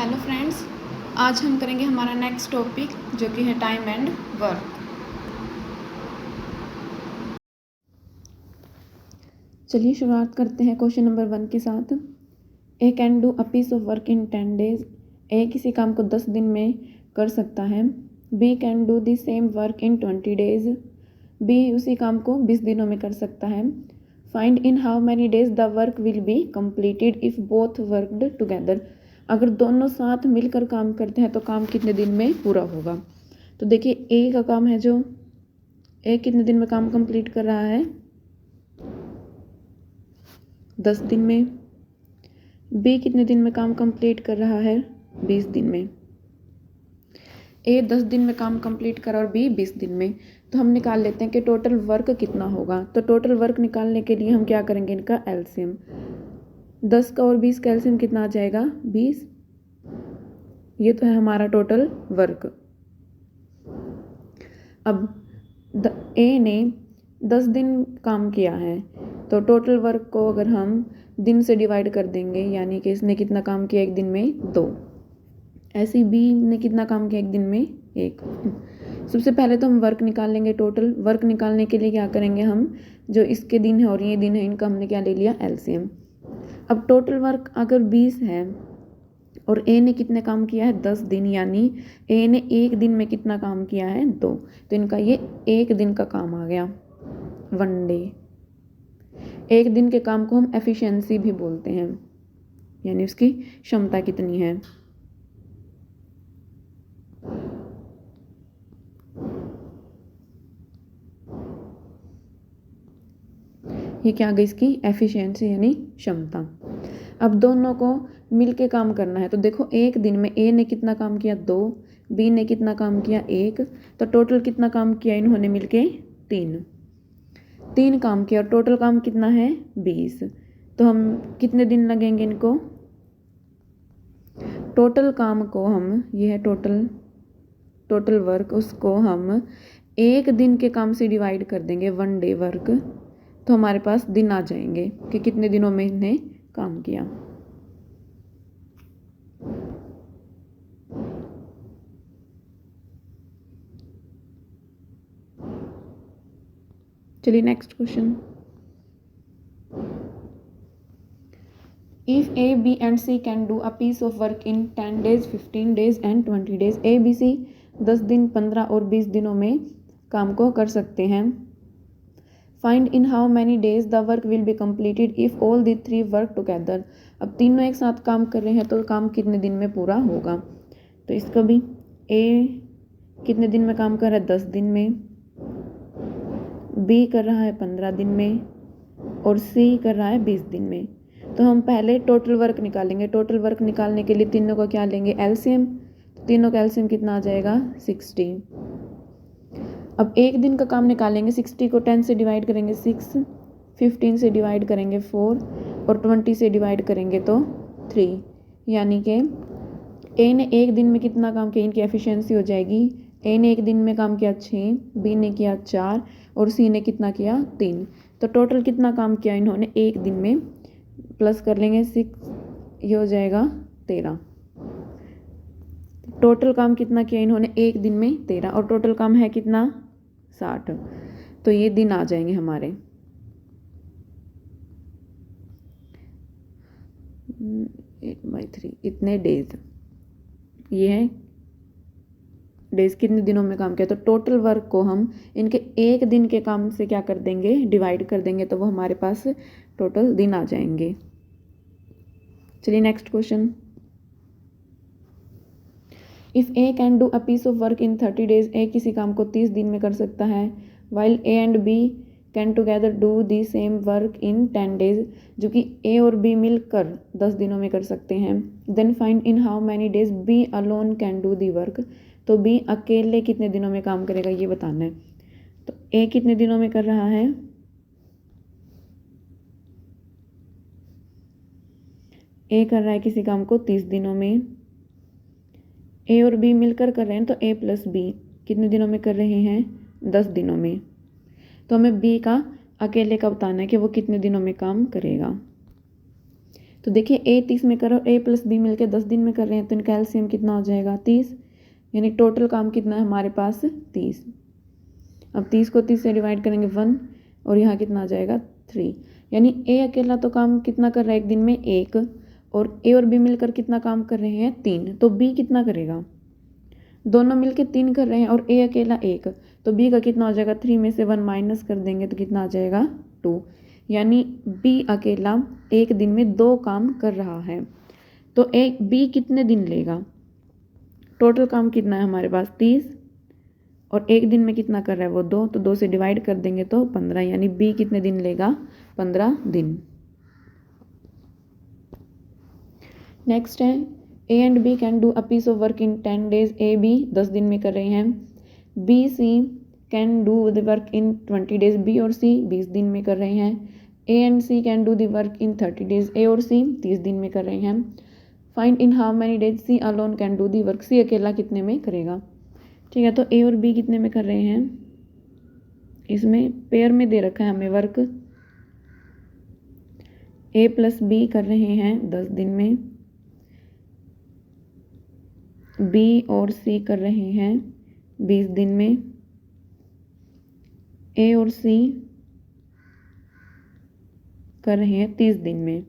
Hello friends, आज हम करेंगे हमारा नेक्स्ट टॉपिक जो कि है टाइम एंड वर्क। चलिए शुरुआत करते हैं क्वेश्चन नंबर 1 के साथ। A can do a piece of work in 10 days. A किसी काम को 10 दिन में कर सकता है। B can do the same work in 20 days. B उसी काम को 20 दिनों में कर सकता है। Find in how many days the work will be completed if both worked together. अगर दोनों साथ मिलकर काम करते हैं तो काम कितने दिन में पूरा होगा। तो देखिए, ए का काम है जो ए कितने दिन में काम कंप्लीट कर रहा है, 10 दिन में। बी कितने दिन में काम कंप्लीट कर रहा है, 20 दिन में। ए 10 दिन में काम कंप्लीट कर और बी 20 दिन में। तो हम निकाल लेते हैं कि टोटल वर्क कितना होगा। तो टोटल वर्क निकालने के लिए हम क्या करेंगे, इनका एलसीएम। 10 का और 20 का एलसीएम कितना आ जाएगा, 20। ये तो है हमारा टोटल वर्क। अब ए ने 10 दिन काम किया है, तो टोटल वर्क को अगर हम दिन से डिवाइड कर देंगे, यानी कि इसने कितना काम किया एक दिन में, 2। ऐसे ही बी ने कितना काम किया एक दिन में, 1। सबसे पहले तो हम वर्क निकाल लेंगे। टोटल वर्क निकालने के लिए क्या करेंगे, हम जो इसके दिन है और ये दिन है, इनका हमने क्या ले लिया, एलसीएम। अब टोटल वर्क अगर 20 है और ए ने कितने काम किया है, 10 दिन, यानी ए ने एक दिन में कितना काम किया है, 2। तो इनका ये एक दिन का काम आ गया, 1 डे। एक दिन के काम को हम एफिशिएंसी भी बोलते हैं, यानी उसकी क्षमता कितनी है। ये क्या आ गई, इसकी एफिशिएंसी यानी क्षमता। अब दोनों को मिलके काम करना है। तो देखो, एक दिन में ए ने कितना काम किया, 2। बी ने कितना काम किया, 1। तो टोटल कितना काम किया इन्होंने मिलके, 3 काम किया। और टोटल काम कितना है, 20। तो हम कितने दिन लगेंगे इनको, टोटल काम को हम, ये है टोटल वर्क, उसको हम एक दिन के काम से डिवाइड कर देंगे, 1 डे वर्क। तो हमारे पास दिन आ जाएंगे कि कितने दिनों में इन्हें काम किया। चलिए next question. If A B and C can do a piece of work in 10 days 15 days and 20 days. A B C 10 दिन 15 और 20 दिनों में काम को कर सकते हैं। Find in how many days the work will be completed if all the 3 work together. अब तीनों एक साथ काम कर रहे हैं तो काम कितने दिन में पूरा होगा। तो इसका भी ए कितने दिन में काम कर रहा है, 10 दिन में। बी कर रहा है 15 दिन में और सी कर रहा है 20 दिन में। तो हम पहले टोटल वर्क निकालेंगे। टोटल वर्क निकालने के लिए तीनों का क्या लेंगे, एलसीएम। तो तीनों का एलसीएम कितना आ जाएगा, 60। अब एक दिन का काम निकालेंगे। 60 को 10 से डिवाइड करेंगे 6, 15 से डिवाइड करेंगे 4 और 20 से डिवाइड करेंगे तो 3। यानी कि ए ने एक दिन में कितना काम किया, इनकी एफिशिएंसी हो जाएगी। ए ने एक दिन में काम किया 6, बी ने किया 4 और सी ने कितना किया, 3। तो टोटल कितना काम किया इन्होंने एक दिन में, प्लस कर लेंगे 6, ये हो जाएगा 13। टोटल काम कितना किया इन्होंने एक दिन में, 13। और टोटल काम है कितना, 60। तो ये दिन आ जाएंगे हमारे। 8/3 इतने डेज, ये है डेज, कितने दिनों में काम किया। तो टोटल वर्क को हम इनके एक दिन के काम से क्या कर देंगे, डिवाइड कर देंगे, तो वो हमारे पास टोटल दिन आ जाएंगे। चलिए next question. If A can do a piece of work in 30 days. A किसी काम को 30 दिन में कर सकता है। While A and B can together do the same work in 10 days. जो कि ए और बी मिलकर 10 दिनों में कर सकते हैं। Then find in how many days B alone can do the work. तो बी अकेले कितने दिनों में काम करेगा, ये बताना है। तो ए कितने दिनों में कर रहा है, ए कर रहा है किसी काम को 30 दिनों में। ए और बी मिलकर कर रहे हैं, तो ए प्लस बी कितने दिनों में कर रहे हैं, 10 दिनों में। तो हमें बी का अकेले का बताना है कि वो कितने दिनों में काम करेगा। तो देखिए ए 30 में करो, ए प्लस बी मिलकर 10 दिन में कर रहे हैं, तो इनका एलसीएम कितना हो जाएगा 30, यानी टोटल काम कितना है हमारे पास 30। अब 30 को 30 से डिवाइड करेंगे 1, और यहाँ कितना आ जाएगा 3, यानी ए अकेला तो काम कितना कर रहा है एक दिन में 1, और ए और बी मिलकर कितना काम कर रहे हैं 3, तो बी कितना करेगा, दोनों मिलकर 3 कर रहे हैं और ए अकेला 1, तो बी का कितना हो जाएगा 3 में से 1 माइनस कर देंगे तो कितना आ जाएगा 2, यानी बी अकेला एक दिन में 2 काम कर रहा है। तो एक बी कितने दिन लेगा, टोटल काम कितना है हमारे पास 30, और एक दिन में कितना कर रहा है वो 2, तो 2 से डिवाइड कर देंगे तो 15, यानी बी कितने दिन लेगा 15 दिन। नेक्स्ट है A and B can do a piece of work in 10 days. A B 10 दिन में कर रहे हैं, B C can do the work in 20 days. B और सी 20 दिन में कर रहे हैं। A and C can do the work in 30 days. A और सी 30 दिन में कर रहे हैं। Find in how many days C alone can do the work. C अकेला कितने में करेगा। ठीक है, तो ए और बी कितने में कर रहे हैं, इसमें पेयर में दे रखा है हमें वर्क। ए प्लस बी कर रहे हैं 10 दिन में, बी और सी कर रहे हैं 20 दिन में, ए और सी कर रहे हैं 30 दिन में।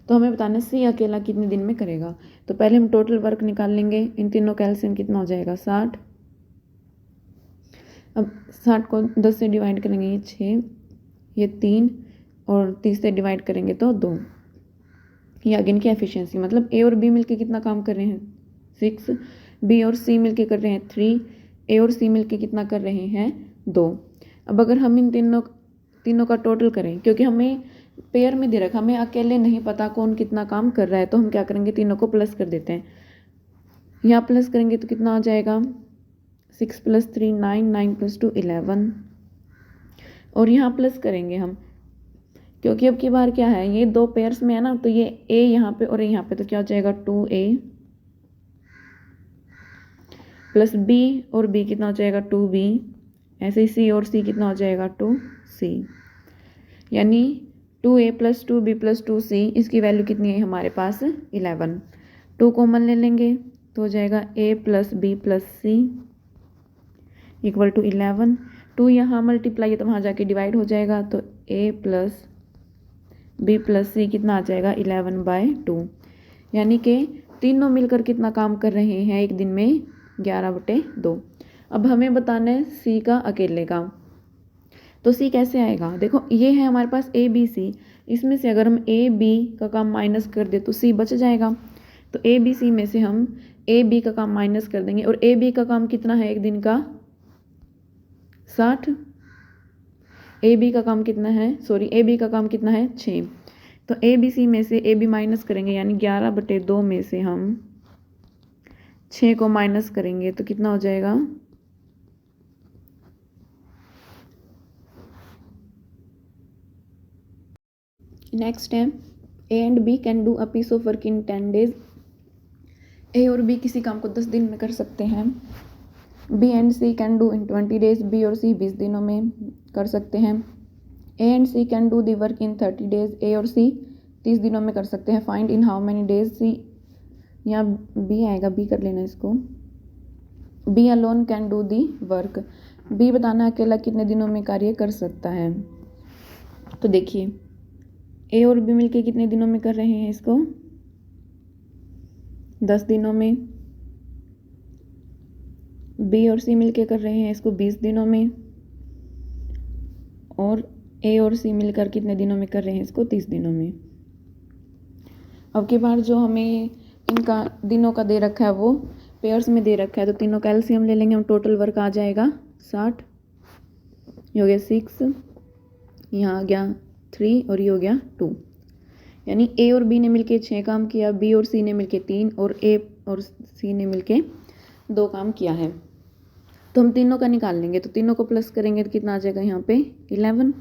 तो हमें बताना है सी अकेला कितने दिन में करेगा। तो पहले हम टोटल वर्क निकाल लेंगे। इन तीनों का एलसीएम कितना हो जाएगा 60। अब 60 को 10 से डिवाइड करेंगे, ये 6, ये 3, और 30 से डिवाइड करेंगे तो 2। ये आगे इनकी एफिशिएंसी, मतलब ए और बी मिलके कितना काम कर रहे हैं 6, बी और सी मिलके कर रहे हैं 3, ए और सी मिलके कितना कर रहे हैं 2। अब अगर हम इन तीनों का टोटल करें, क्योंकि हमें पेयर में दे रखा, हमें अकेले नहीं पता कौन कितना काम कर रहा है, तो हम क्या करेंगे तीनों को प्लस कर देते हैं। यहाँ प्लस करेंगे तो कितना आ जाएगा 6 + 3 9, 9 + 2 11, और यहाँ प्लस करेंगे हम, क्योंकि अब की बार क्या है, ये 2 पेयर्स में है ना, तो ये ए यहाँ पे और ए यहाँ पे, तो क्या हो जाएगा 2a प्लस बी, और बी कितना हो जाएगा 2b, ऐसे ही सी और सी कितना हो जाएगा 2c, यानी 2a + 2b + 2c, इसकी वैल्यू कितनी है हमारे पास 11। 2 कॉमन ले लेंगे तो हो जाएगा a + b + c = 11। 2 यहाँ मल्टीप्लाई है तो वहाँ जाके डिवाइड हो जाएगा, तो a + b + c कितना आ जाएगा 11/2, यानी कि तीनों मिलकर कितना काम कर रहे हैं एक दिन में 11/2। अब हमें बताना है सी का अकेले का। तो सी कैसे आएगा, देखो ये है हमारे पास ए बी सी, इसमें से अगर हम ए बी का काम माइनस कर दे तो सी बच जाएगा। तो ए बी सी में से हम ए बी का काम माइनस कर देंगे, और ए बी का काम कितना है एक दिन का 60, ए बी का काम कितना है, ए बी का काम कितना है 6। तो ए बी सी में से ए बी माइनस करेंगे, यानी 11/2 में से हम 6 को माइनस करेंगे तो कितना हो जाएगा, नेक्स्ट है A and B can do a piece of work in 10 days. A और बी किसी काम को 10 दिन में कर सकते हैं। B and C can do in 20 days. B और सी 20 दिनों में कर सकते हैं। A and C can do the work in 30 days. A और सी 30 दिनों में कर सकते हैं। Find in how many days C, यहाँ बी आएगा, बी कर लेना इसको। B alone can do the work. B बताना अकेला कितने दिनों में कार्य कर सकता है। तो देखिए ए और बी मिलके कितने दिनों में कर रहे हैं इसको 10 दिनों में। बी और सी मिलके कर रहे हैं इसको 20 दिनों में, और ए और सी मिलकर कितने दिनों में कर रहे हैं इसको 30 दिनों में। अब की बार जो हमें इनका दिनों का दे रखा है वो पेयर्स में दे रखा है, तो तीनों का एलसीएम ले लेंगे हम। टोटल वर्क आ जाएगा 60, ये हो गया 6, यहाँ आ गया 3, और ये हो गया 2, यानी ए और बी ने मिलके 6 काम किया, बी और सी ने मिलके 3, और ए और सी ने मिलके 2 काम किया है। तो हम तीनों का निकाल लेंगे, तो तीनों को प्लस करेंगे तो कितना आ जाएगा यहाँ पे 11।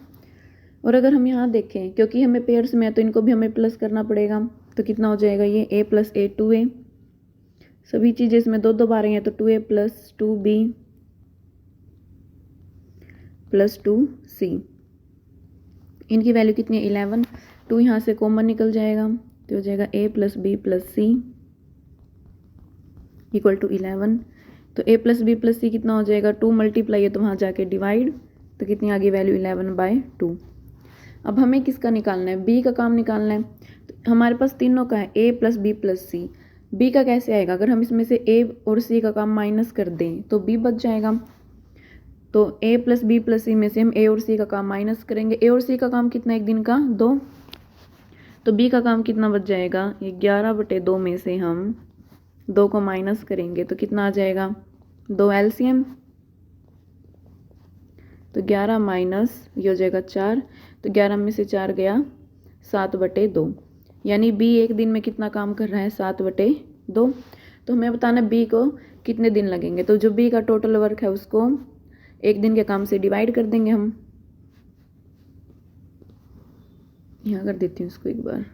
और अगर हम यहाँ देखें, क्योंकि हमें पेयर्स में है तो इनको भी हमें प्लस करना पड़ेगा, तो कितना हो जाएगा ये a + a 2a, सभी चीज़ें इसमें 2 बार हैं, तो 2a + 2b + 2c इनकी वैल्यू कितनी है 11, 2 यहाँ से कॉमन निकल जाएगा तो हो जाएगा a + b + c = 11। तो a + b + c कितना हो जाएगा 2 मल्टीप्लाई है तो वहाँ जाके डिवाइड, तो कितनी आ गई वैल्यू 11/2। अब हमें किसका निकालना है, b का काम निकालना है। तो हमारे पास तीनों का है a + b + c। b का कैसे आएगा, अगर हम इसमें से a और c का काम माइनस कर दें तो b बच जाएगा। तो a + b + c में से हम a और c का काम माइनस करेंगे। a और c का काम कितना एक दिन का 2, तो b का काम कितना बच जाएगा, ये 11/2 में से हम 2 को माइनस करेंगे तो कितना आ जाएगा 2 LCM, तो 11 माइनस ये हो जाएगा 4, तो 11 में से 4 गया 7/2, यानी b एक दिन में कितना काम कर रहा है 7/2। तो हमें बताना b को कितने दिन लगेंगे, तो जो b का टोटल वर्क है उसको एक दिन के काम से डिवाइड कर देंगे हम। यहाँ कर देती हूँ इसको एक बार।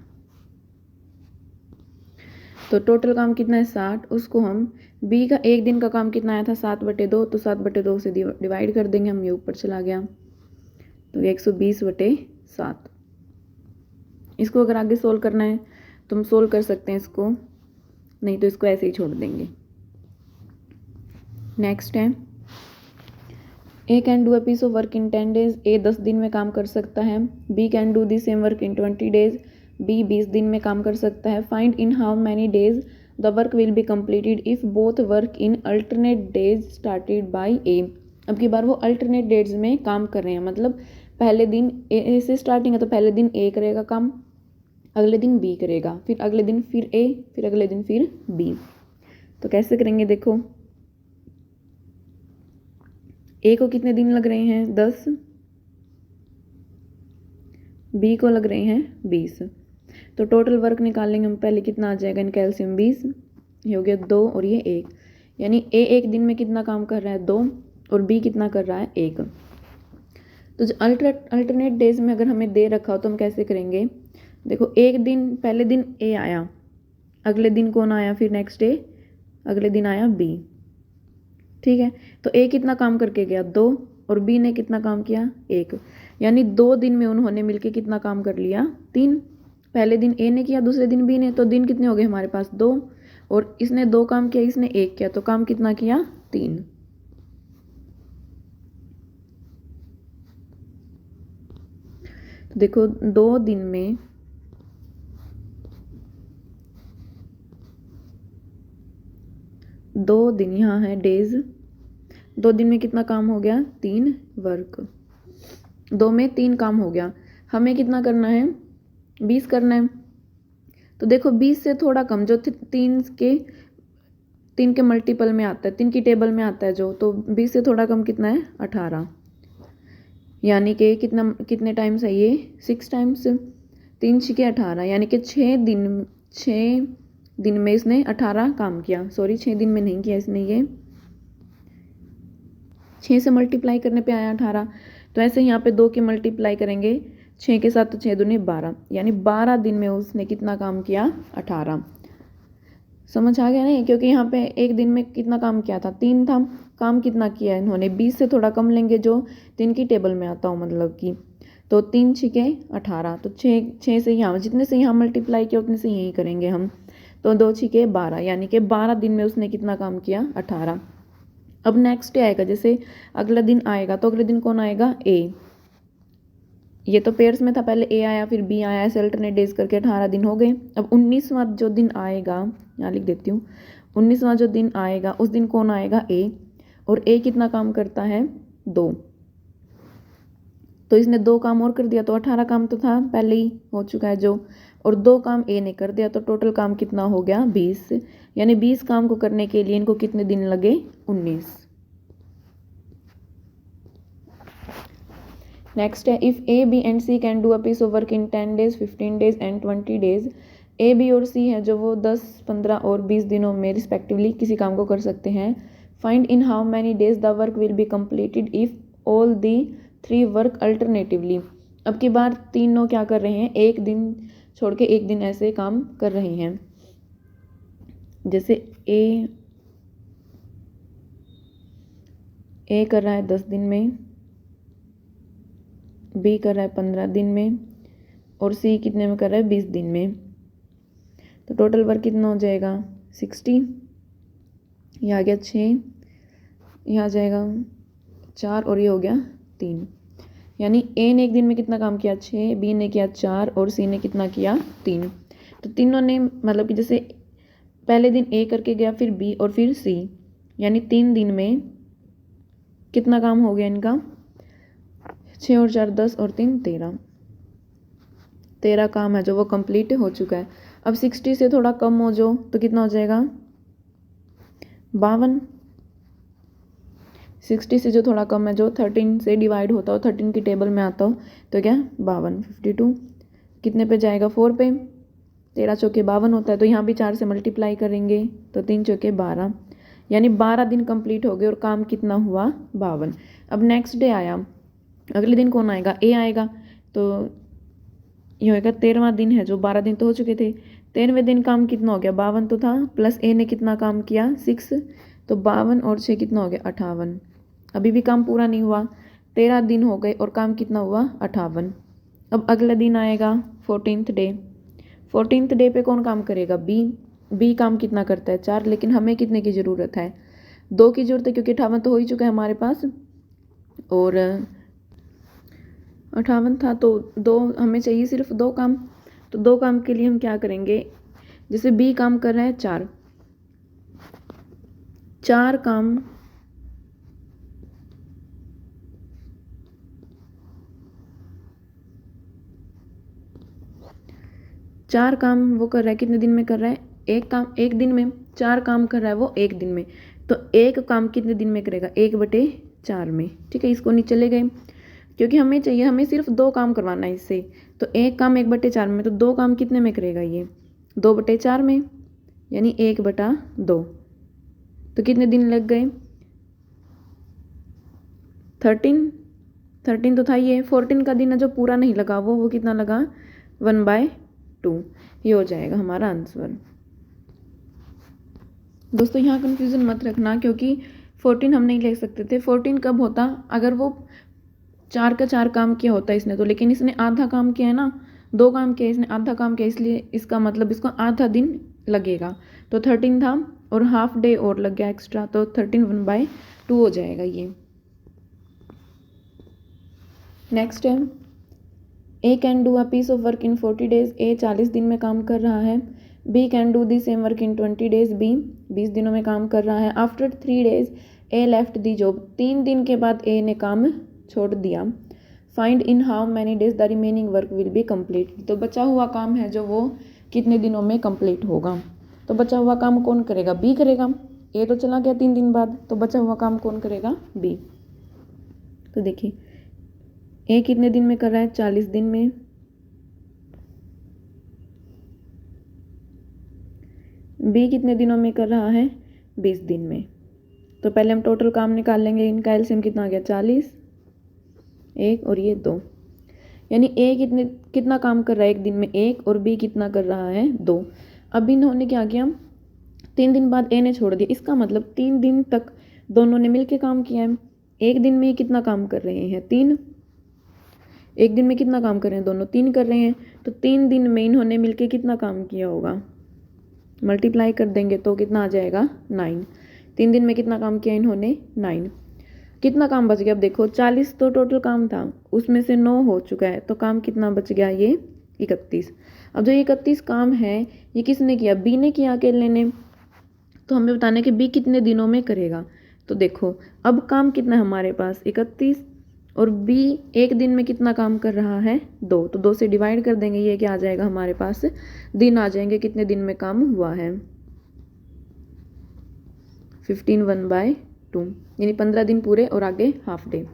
तो टोटल काम कितना है 60, उसको हम b का एक दिन का काम कितना आया था 7/2, तो 7/2 से डिवाइड कर देंगे हम, ये ऊपर चला गया तो 120/7। इसको अगर आगे सोल्व करना है तो हम सोल्व कर सकते हैं इसको, नहीं तो इसको ऐसे ही छोड़ देंगे। नेक्स्ट है A can do a piece of work in 10 days। A 10 दिन में काम कर सकता है। B can do the same work in 20 days। B 20 दिन में काम कर सकता है। Find in how many days the work will be completed if both work in alternate days started by A। अब की बार वो अल्टरनेट डेज में काम कर रहे हैं, मतलब पहले दिन A से स्टार्टिंग है तो पहले दिन A करेगा काम, अगले दिन B करेगा, फिर अगले दिन फिर A, फिर अगले दिन फिर B। तो कैसे करेंगे देखो, A को कितने दिन लग रहे हैं 10, B को लग रहे हैं 20। तो टोटल वर्क निकालेंगे हम, पहले कितना आ जाएगा इनका एलसीएम 20, ये हो गया 2 और ये 1, यानी A एक दिन में कितना काम कर रहा है 2 और B कितना कर रहा है 1। तो जो अल्टरनेट डेज में अगर हमें दे रखा हो तो हम कैसे करेंगे, देखो एक दिन पहले दिन A आया, अगले दिन कौन आया, फिर नेक्स्ट डे अगले दिन आया B, ठीक है। तो A कितना काम करके गया 2 और B ने कितना काम किया 1, यानी 2 दिन में उन्होंने मिलके कितना काम कर लिया 3। पहले दिन A ने किया, दूसरे दिन B ने, तो दिन कितने हो गए हमारे पास 2, और इसने 2 काम किया, इसने 1 किया, तो काम कितना किया 3। तो देखो 2 दिन में 2 दिन यहाँ है डेज, 2 दिन में कितना काम हो गया 3 वर्क, 2 में 3 काम हो गया। हमें कितना करना है 20 करना है। तो देखो 20 से थोड़ा कम जो 3 के मल्टीपल में आता है, 3 की टेबल में आता है जो, तो 20 से थोड़ा कम कितना है 18, यानी कि कितने टाइम्स है ये 6 टाइम्स, 3 छके 18, यानी कि 6 दिन में इसने 18 काम किया। सॉरी 6 दिन में नहीं किया इसने, ये 6 से मल्टीप्लाई करने पे आया 18। तो ऐसे यहाँ पे 2 की मल्टीप्लाई करेंगे 6 के साथ, तो 6 दूनी 12, यानी 12 दिन में उसने कितना काम किया 18। समझ आ गया नहीं, क्योंकि यहाँ पे एक दिन में कितना काम किया था 3 था, काम कितना किया इन्होंने 20 से थोड़ा कम लेंगे जो 3 की टेबल में आता हो, मतलब कि तो 3 छके 18, तो 6 से यहाँ जितने से यहाँ मल्टीप्लाई किया उतने से यही करेंगे हम, तो 2 छके 12, यानी कि 12 दिन में उसने कितना काम किया 18। अब नेक्स्ट डे आएगा, जैसे अगला दिन आएगा तो अगले दिन कौन आएगा A, ये तो पेयर्स में था, पहले A आया फिर B आया, ऐसे अल्टरनेट डेज करके 18 दिन हो गए। अब 19वां जो दिन आएगा, यहाँ लिख देती हूँ, 19वां जो दिन आएगा उस दिन कौन आएगा A, और A कितना काम करता है 2, तो इसने 2 काम और कर दिया, तो 18 काम तो था पहले ही हो चुका है जो, और 2 काम A ने कर दिया, तो टोटल काम कितना हो गया 20, यानी 20 काम को करने के लिए इनको कितने दिन लगे 19। नेक्स्ट है if A, B and C can do a piece of work in 10 days, 15 days and 20 days। A, B और C है जो वो 10, 15 और 20 दिनों में रिस्पेक्टिवली किसी काम को कर सकते हैं। Find in how many days the work will be completed if all the 3 work alternatively. अब की बार तीनों क्या कर रहे हैं, एक दिन छोड़ के एक दिन ऐसे काम कर रहे हैं। जैसे A कर रहा है 10 दिन में, बी कर रहा है 15 दिन में और सी कितने में कर रहा है 20 दिन में। तो टोटल वर्क कितना हो जाएगा 60, यह आ गया 6, यह आ जाएगा 4 और ये हो गया 3। यानी ए ने एक दिन में कितना काम किया 6, बी ने किया 4 और सी ने कितना किया 3। तो तीनों ने मतलब कि जैसे पहले दिन ए करके गया, फिर बी और फिर सी, यानी 3 दिन में कितना काम हो गया इनका 6 और 4 10 और 3 13 काम है जो वो कंप्लीट हो चुका है। अब 60 से थोड़ा कम हो जो तो कितना हो जाएगा 52। 60 से जो थोड़ा कम है जो 13 से डिवाइड होता हो, 13 की टेबल में आता हो तो क्या 52। 52 कितने पे जाएगा 4 पे, 13 चौके 52 होता है, तो यहाँ भी 4 से मल्टीप्लाई करेंगे तो 3 चौके 12, यानी 12 दिन कंप्लीट हो गए और काम कितना हुआ 52। अब नेक्स्ट डे आया, अगले दिन कौन आएगा ए आएगा, तो ये होएगा 13वां दिन है, जो 12 दिन तो हो चुके थे। 13वें दिन काम कितना हो गया 52 तो था, प्लस ए ने कितना काम किया 6, तो 52 और 6 कितना हो गया 58। अभी भी काम पूरा नहीं हुआ, 13 दिन हो गए और काम कितना हुआ 58। अब अगला दिन आएगा 14th डे। 14th डे पे कौन काम करेगा बी काम कितना करता है 4, लेकिन हमें कितने की ज़रूरत है 2 की ज़रूरत है, क्योंकि 58 तो हो ही चुका है हमारे पास और 58 था, तो 2 हमें चाहिए, सिर्फ 2 काम। तो 2 काम के लिए हम क्या करेंगे, जैसे बी काम कर रहा है 4 काम, चार काम वो कर रहा है, कितने दिन में कर रहा है एक काम एक दिन में, 4 काम कर रहा है वो एक दिन में, तो एक काम कितने दिन में करेगा 1/4 में। ठीक है, इसको नीचे ले गए, क्योंकि हमें चाहिए, हमें सिर्फ 2 काम करवाना है इससे, तो एक काम 1/4 में, तो 2 काम कितने में करेगा ये 2/4 में, यानी 1/2। तो कितने दिन लग गए 13 तो था ये, 14 का दिन है जो पूरा नहीं लगा वो कितना लगा 1/2। ये हो जाएगा हमारा आंसर। दोस्तों यहाँ कंफ्यूजन मत रखना, क्योंकि 14 हम नहीं ले सकते थे। 14 कब होता, अगर वो 4 का 4 काम किया होता इसने तो, लेकिन इसने आधा काम किया है ना, 2 काम किया इसने, आधा काम किया, इसलिए इसका मतलब इसको आधा दिन लगेगा। तो 13 था और हाफ डे और लग गया एक्स्ट्रा, तो 13 1/2 हो जाएगा ये। नेक्स्ट है A can do a piece of work in 40 days. A 40 दिन में काम कर रहा है। B can do the same work in 20 days. B 20 दिनों में काम कर रहा है। After 3 days A left the job. 3 दिन के बाद ए ने काम छोड़ दिया। Find in how many days the remaining work will be complete. तो बचा हुआ काम है जो वो कितने दिनों में कंप्लीट होगा। तो बचा हुआ काम कौन करेगा, बी करेगा। ए तो चला गया 3 दिन बाद, तो बचा हुआ काम कौन करेगा, बी। तो देखिए ए कितने दिन में कर रहा है 40 दिन में। बी कितने दिनों में कर रहा है 20 दिन में। तो पहले हम टोटल काम निकाल लेंगे, इनका एलसीएम कितना आ गया 40, 1 और ये 2, यानी ए कितना काम कर रहा है एक दिन में 1 और बी कितना कर रहा है 2। अब इन्होंने क्या किया, 3 दिन बाद ए ने छोड़ दिया, इसका मतलब 3 दिन तक दोनों ने मिलकर काम किया है। एक दिन में कितना काम कर रहे हैं 3, एक दिन में कितना काम कर रहे हैं दोनों 3 कर रहे हैं। तो 3 दिन में इन्होंने मिलके कितना काम किया होगा, मल्टीप्लाई कर देंगे तो कितना आ जाएगा 9। 3 दिन में कितना काम किया इन्होंने 9। कितना काम बच गया, अब देखो 40 तो टोटल काम था, उसमें से 9 हो चुका है, तो काम कितना बच गया ये 31। अब जो 31 काम है ये किसने किया, बी ने किया अकेले ने। तो हमें बताना है कि बी कितने दिनों में करेगा। तो देखो अब काम कितना है हमारे पास 31, और बी एक दिन में कितना काम कर रहा है 2, तो 2 से डिवाइड कर देंगे, ये क्या आ जाएगा हमारे पास दिन आ जाएंगे कितने दिन में काम हुआ है 15 1/2, यानी 15 दिन पूरे और आगे हाफ डे।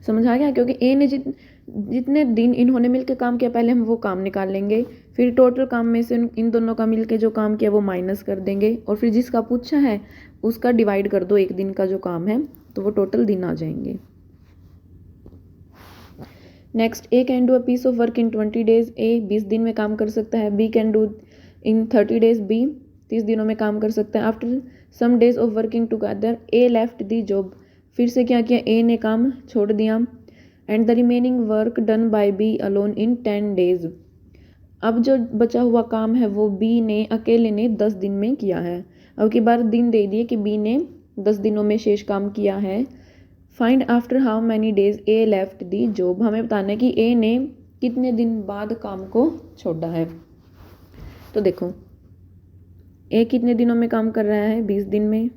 समझ आ गया, क्योंकि ए ने जितने दिन इन्होंने मिलकर काम किया पहले हम वो काम निकाल लेंगे, फिर टोटल काम में से इन दोनों का मिलकर जो काम किया वो माइनस कर देंगे, और फिर जिसका पूछा है उसका डिवाइड कर दो एक दिन का जो काम है, तो वो टोटल दिन आ जाएंगे। Next, A can do a piece of work in 20 days. A 20 दिन में काम कर सकता है। B can do in 30 days. B 30 दिनों में काम कर सकता है। After some days of working together A left the job. फिर से क्या किया, ए ने काम छोड़ दिया। And the remaining work done by B alone in 10 days. अब जो बचा हुआ काम है वो बी ने अकेले ने 10 दिन में किया है। अब की बार दिन दे दिए कि बी ने 10 दिनों में शेष काम किया है। Find after how many days A left the job. हमें बताना है कि ए ने कितने दिन बाद काम को छोड़ा है। तो देखो ए कितने दिनों में काम कर रहा है, 20 दिन में।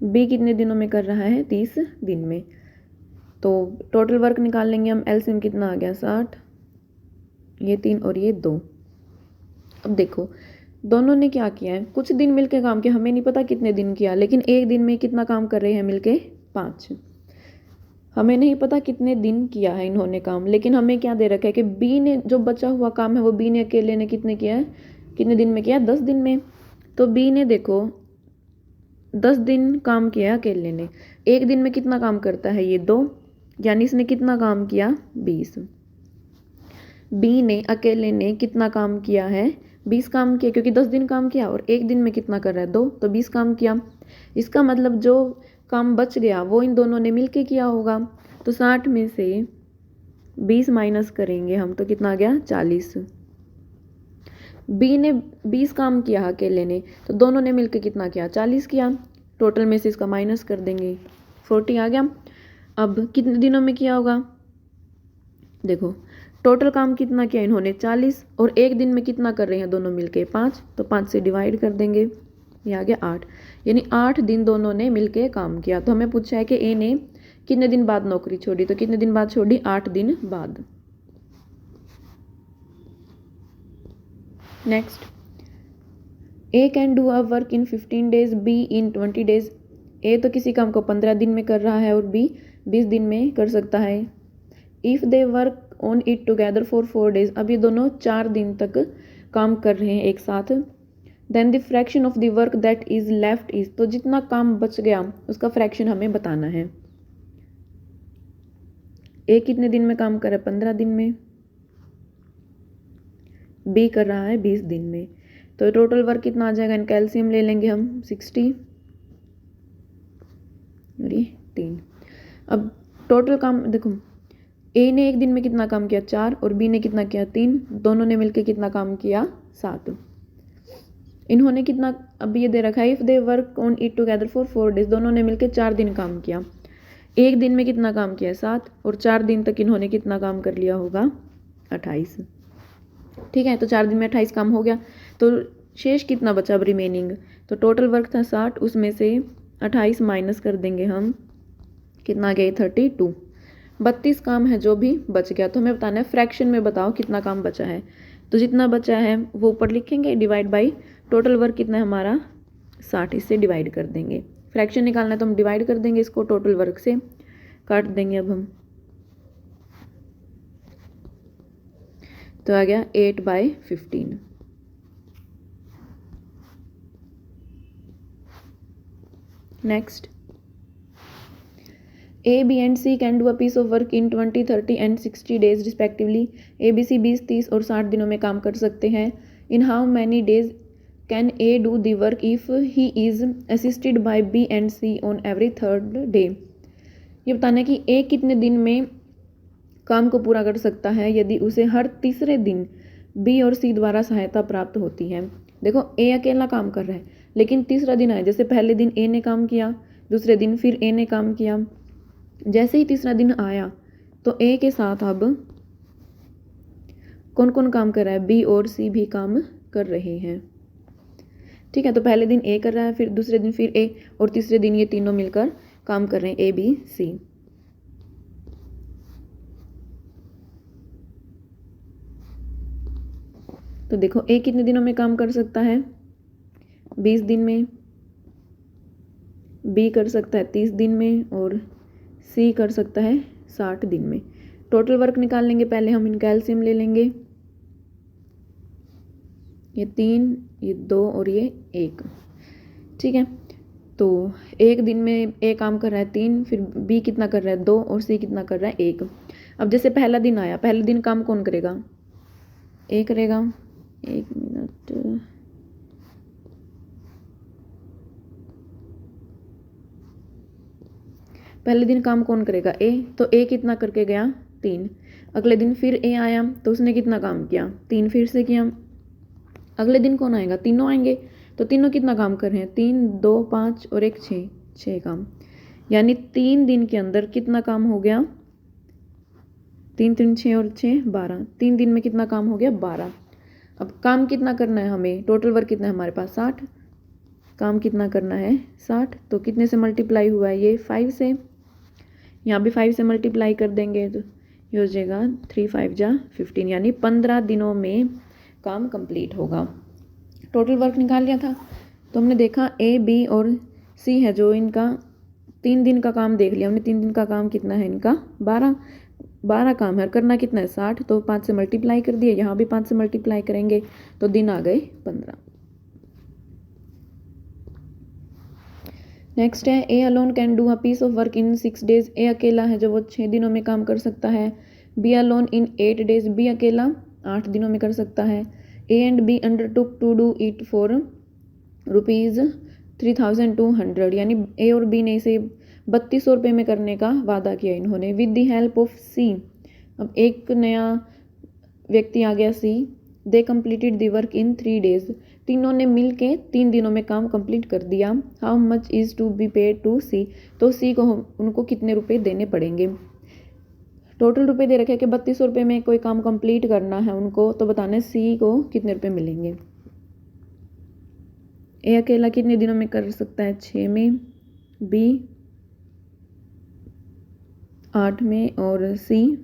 बी कितने दिनों में कर रहा है, 30 दिन में। तो टोटल वर्क निकाल लेंगे हम। एलसीएम कितना आ गया, 60, ये 3 और ये 2। अब देखो दोनों ने क्या किया है, कुछ दिन मिलके काम किया, हमें नहीं पता कितने दिन किया, लेकिन एक दिन में कितना काम कर रहे हैं मिलके, 5। हमें नहीं पता कितने दिन किया है इन्होंने काम, लेकिन हमें क्या दे रखा है कि बी ने जो बचा हुआ काम है वो बी ने अकेले ने कितने किया है, कितने दिन में किया, 10 दिन में। तो बी ने देखो 10 दिन काम किया अकेले ने। एक दिन में कितना काम करता है ये, 2, यानी इसने कितना काम किया, 20। बी ने अकेले ने कितना काम किया है, 20 काम किया, क्योंकि 10 दिन काम किया और एक दिन में कितना कर रहा है, 2, तो 20 काम किया। इसका मतलब जो काम बच गया वो इन दोनों ने मिलके किया होगा। तो 60 में से 20 माइनस करेंगे हम तो कितना आ गया, 40। बी ने 20 काम किया अकेले ने, तो दोनों ने मिलके कितना किया, 40 किया। टोटल में से इसका माइनस कर देंगे, 40 आ गया। अब कितने दिनों में किया होगा, देखो टोटल काम कितना किया इन्होंने, 40, और एक दिन में कितना कर रहे हैं दोनों मिलके, 5, तो 5 से डिवाइड कर देंगे, ये आ गया 8, यानी 8 दिन दोनों ने मिलके काम किया। तो हमें पूछा है कि ए ने कितने दिन बाद नौकरी छोड़ी, तो कितने दिन बाद छोड़ी, 8 दिन बाद। Next, A can do a work in 15 days, B in 20 days. A तो किसी काम को 15 दिन में कर रहा है और बी 20 दिन में कर सकता है। If they work on it together for 4 days, अब ये दोनों 4 दिन तक काम कर रहे हैं एक साथ। Then the fraction of the work that is left is, तो जितना काम बच गया उसका फ्रैक्शन हमें बताना है। ए कितने दिन में काम कर रहा है, 15 दिन में। बी कर रहा है 20 दिन में। तो टोटल वर्क कितना आ जाएगा, इनका एलसीएम ले लेंगे हम, 60 और ये 3। अब टोटल काम देखो, ए ने एक दिन में कितना काम किया, 4, और बी ने कितना किया, 3, दोनों ने मिलकर कितना काम किया, 7। इन्होंने कितना, अब ये दे रखा है, if they work on it together for 4 days, दोनों ने मिलकर 4 दिन काम किया। एक दिन में कितना काम किया, 7, और 4 दिन तक इन्होंने कितना काम कर लिया होगा, 28। ठीक है, तो 4 दिन में 28 काम हो गया। तो शेष कितना बचा अब रिमेनिंग, तो टोटल वर्क था 60, उसमें से 28 माइनस कर देंगे हम, कितना गया, 32। 32 काम है जो भी बच गया। तो हमें बताना है फ्रैक्शन में बताओ कितना काम बचा है। तो जितना बचा है वो ऊपर लिखेंगे, डिवाइड बाई टोटल वर्क कितना है हमारा, 60, इससे डिवाइड कर देंगे। फ्रैक्शन निकालना है तो हम डिवाइड कर देंगे इसको टोटल वर्क से, काट देंगे अब हम, तो आ गया 8/15। Next, A, B and C can do a piece of work in 20, 30 and 60 days respectively. A, B, C 20, 30 और 60 दिनों में काम कर सकते हैं। In how many days can A do the work if he is assisted by B and C on every third day? ये बताना है कि A कितने दिन में काम को पूरा कर सकता है यदि उसे हर तीसरे दिन B और C द्वारा सहायता प्राप्त होती है। देखो A अकेला काम कर रहा है, लेकिन तीसरा दिन आया, जैसे पहले दिन A ने काम किया, दूसरे दिन फिर A ने काम किया, जैसे ही तीसरा दिन आया तो ए के साथ अब कौन कौन काम कर रहा है, बी और सी भी काम कर रहे हैं। ठीक है, तो पहले दिन ए कर रहा है, फिर दूसरे दिन फिर ए, और तीसरे दिन ये तीनों मिलकर काम कर रहे हैं, ए बी सी। तो देखो ए कितने दिनों में काम कर सकता है, 20 दिन में, बी कर सकता है 30 दिन में, और सी कर सकता है 60 दिन में। टोटल वर्क निकाल लेंगे पहले हम, इनका एलसीएम ले लेंगे, ये 3, ये 2 और ये 1। ठीक है, तो एक दिन में ए काम कर रहा है 3, फिर बी कितना कर रहा है 2, और सी कितना कर रहा है 1। अब जैसे पहला दिन आया, पहले दिन काम कौन करेगा, ए करेगा। 1 मिनट, पहले दिन काम कौन करेगा, ए, तो ए कितना करके गया 3। अगले दिन फिर ए आया तो उसने कितना काम किया 3 फिर से किया। अगले दिन कौन आएगा, तीनों आएंगे तो तीनों कितना काम कर रहे हैं 3 2 5 और 1 6, 6 काम, यानी 3 दिन के अंदर कितना काम हो गया 3 3 6 और 6 12, 3 दिन में कितना काम हो गया 12। अब काम कितना करना है हमें, टोटल वर्क कितना है हमारे पास 60, काम कितना करना है 60, तो कितने से मल्टीप्लाई हुआ है ये 5 से, यहाँ भी 5 से मल्टीप्लाई कर देंगे तो ये हो जाएगा 3 5 जा 15, यानी 15 दिनों में काम कंप्लीट होगा। टोटल वर्क निकाल लिया था तो हमने देखा ए बी और सी है जो इनका 3 दिन का काम देख लिया हमने, 3 दिन का काम कितना है इनका 12 काम है, करना कितना है 60, तो 5 से मल्टीप्लाई कर दिए, यहाँ भी 5 से मल्टीप्लाई करेंगे तो दिन आ गए 15। नेक्स्ट है A alone can do a piece of work in 6 days, A अकेला है जो वो 6 दिनों में काम कर सकता है। B alone in 8 days, B अकेला 8 दिनों में कर सकता है। A and B undertook to do it for ₹3200, यानी ए और बी ने इसे 3200 रुपये में करने का वादा किया इन्होंने। With the help of C, अब एक नया व्यक्ति आ गया C, they completed the work in 3 days, तीनों ने मिल के 3 दिनों में काम कंप्लीट कर दिया। How much is to be paid to C, तो सी को उनको कितने रुपए देने पड़ेंगे। टोटल रुपए दे रखे हैं कि 3200 रुपये में कोई काम कंप्लीट करना है उनको, तो बताना है सी को कितने रुपए मिलेंगे। ए अकेला कितने दिनों में कर सकता है 6 में, बी 8 में और C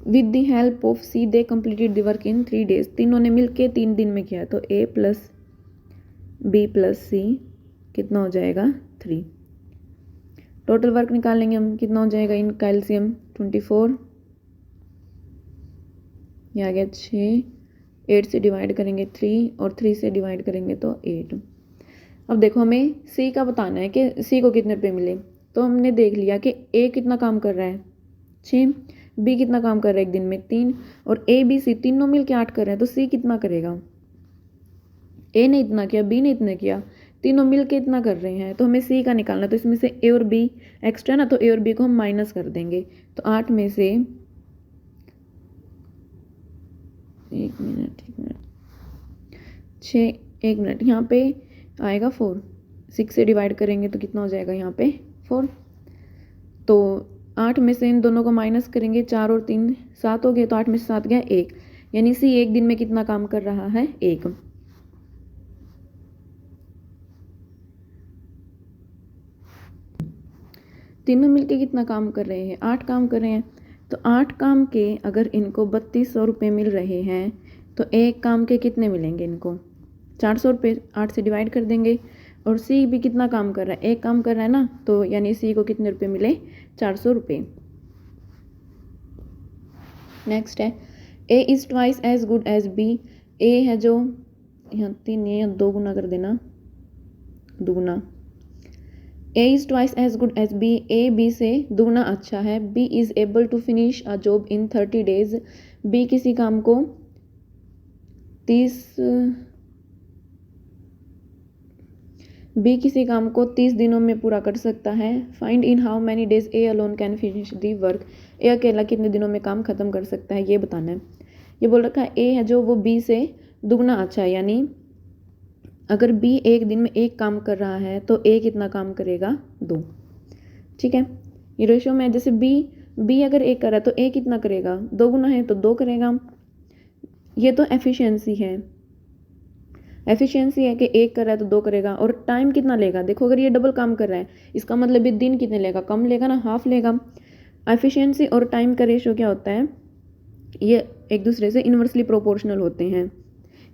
with the help of C they completed the work in 3 days, तीनों ने मिल के 3 दिन में किया, तो A plus B plus C कितना हो जाएगा 3। टोटल वर्क निकालेंगे हम, कितना हो जाएगा इन कैल्शियम 24, ये आ गया 6, 8 से डिवाइड करेंगे 3 और 3 से डिवाइड करेंगे तो 8। अब देखो हमें सी का बताना है कि सी को कितने रुपये मिले, तो हमने देख लिया कि ए कितना काम कर रहा है 6, बी कितना काम कर रहा है एक दिन में 3, और ए बी सी तीनों मिल के 8 कर रहे हैं, तो सी कितना करेगा, ए ने इतना किया बी ने इतना किया, तीनों मिल के इतना कर रहे हैं, तो हमें सी का निकालना, तो इसमें से ए और बी एक्स्ट्रा ना, तो ए और बी को हम माइनस कर देंगे, तो 8 में से 1 मिनट 6 1 मिनट यहाँ पे आएगा 4, 6 से डिवाइड करेंगे तो कितना हो जाएगा यहाँ पे 4, तो 8 में से इन दोनों को माइनस करेंगे, 4 और 3 7 हो गए, तो 8 में से 7 गया 1, यानी सी एक दिन में कितना काम कर रहा है 1। तीनों मिलके कितना काम कर रहे हैं 8 काम कर रहे हैं, तो 8 काम के अगर इनको 3200 रुपये मिल रहे हैं तो एक काम के कितने मिलेंगे इनको 400 रुपये, 8 से डिवाइड कर देंगे, और सी भी कितना काम कर रहा है एक काम कर रहा है ना, तो यानी सी को कितने रुपए मिले 400 रुपये। नेक्स्ट है A is twice as good as B, A है जो यहाँ 3 नहीं 2 गुना कर देना, दुगुना, A is twice as good as B, A B से दुगना अच्छा है। B is able to finish a job in 30 days, B किसी काम को 30 दिनों में पूरा कर सकता है। Find in how many days A alone can finish the work, A अकेला कितने दिनों में काम खत्म कर सकता है ये बताना है। ये बोल रखा है ए है जो वो बी से दुगना अच्छा है, यानी अगर बी एक दिन में एक काम कर रहा है तो ए कितना काम करेगा 2, ठीक है। ये रेशियो में जैसे बी अगर एक कर रहा है तो ए कितना करेगा 2 गुना है तो 2 करेगा। ये तो एफिशिएंसी है, एफिशिएंसी है कि एक कर रहा है तो 2 करेगा। और टाइम कितना लेगा, देखो अगर ये डबल काम कर रहा है इसका मतलब ये दिन कितने लेगा, कम लेगा ना, हाफ लेगा। एफिशिएंसी और टाइम का रेशियो क्या होता है, ये एक दूसरे से इन्वर्सली प्रोपोर्शनल होते हैं,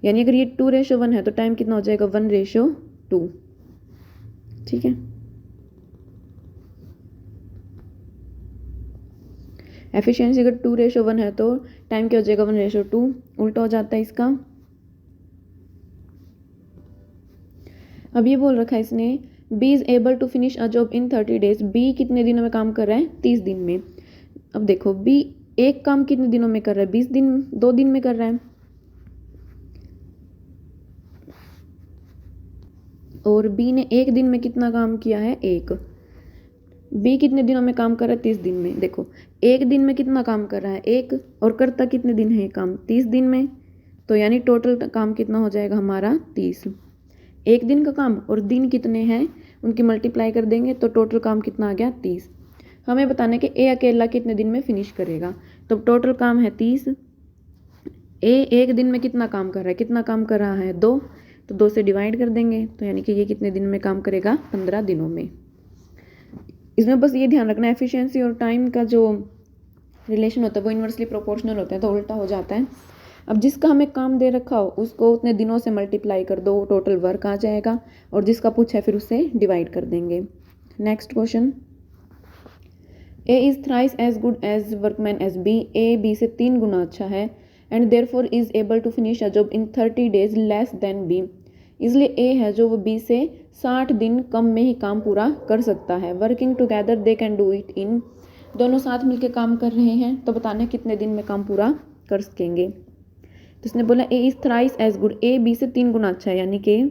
यानी अगर ये 2:1 है तो टाइम कितना हो जाएगा 1:2, ठीक है। एफिशिएंसी अगर 2:1 है तो टाइम क्या हो जाएगा 1:2, उल्टा हो जाता है इसका। अब ये बोल रखा है इसने B is able to finish a job in 30 days, B कितने दिनों में काम कर रहा है 30 दिन में। अब देखो बी एक काम कितने दिनों में कर रहा है 20 दिन, 2 दिन में कर रहा है, और बी ने एक दिन में कितना काम किया है 1, बी कितने दिनों में काम कर रहा है 30 दिन में। देखो एक दिन में कितना काम कर रहा है एक, और करता कितने दिन है काम 30 दिन में, तो यानी टोटल काम कितना हो जाएगा हमारा 30। एक दिन का काम और दिन कितने हैं उनकी मल्टीप्लाई कर देंगे तो टोटल काम कितना आ गया 30। हमें बताना है कि ए अकेला कितने दिन में फिनिश करेगा, तो टोटल काम है 30। ए एक दिन में कितना काम कर रहा है, कितना काम कर रहा है 2, तो 2 से डिवाइड कर देंगे तो यानी कि ये कितने दिन में काम करेगा 15 दिनों में। इसमें बस ये ध्यान रखना एफिशिएंसी और टाइम का जो रिलेशन होता है वो इन्वर्सली प्रोपोर्शनल होता है, तो उल्टा हो जाता है। अब जिसका हमें काम दे रखा हो उसको उतने दिनों से मल्टीप्लाई कर दो, टोटल वर्क आ जाएगा, और जिसका पूछा है फिर उससे डिवाइड कर देंगे। Next question, A is thrice as good as workman as B. A B से 3 गुना अच्छा है and therefore is able to finish a job in 30 days less than B. इसलिए ए है जो वो बी से 60 दिन कम में ही काम पूरा कर सकता है। Working together they can do it इन, दोनों साथ मिलकर काम कर रहे हैं तो बताना कितने दिन में काम पूरा कर सकेंगे। तो इसने बोला A is thrice as good, A B से 3 गुना अच्छा है, यानी कि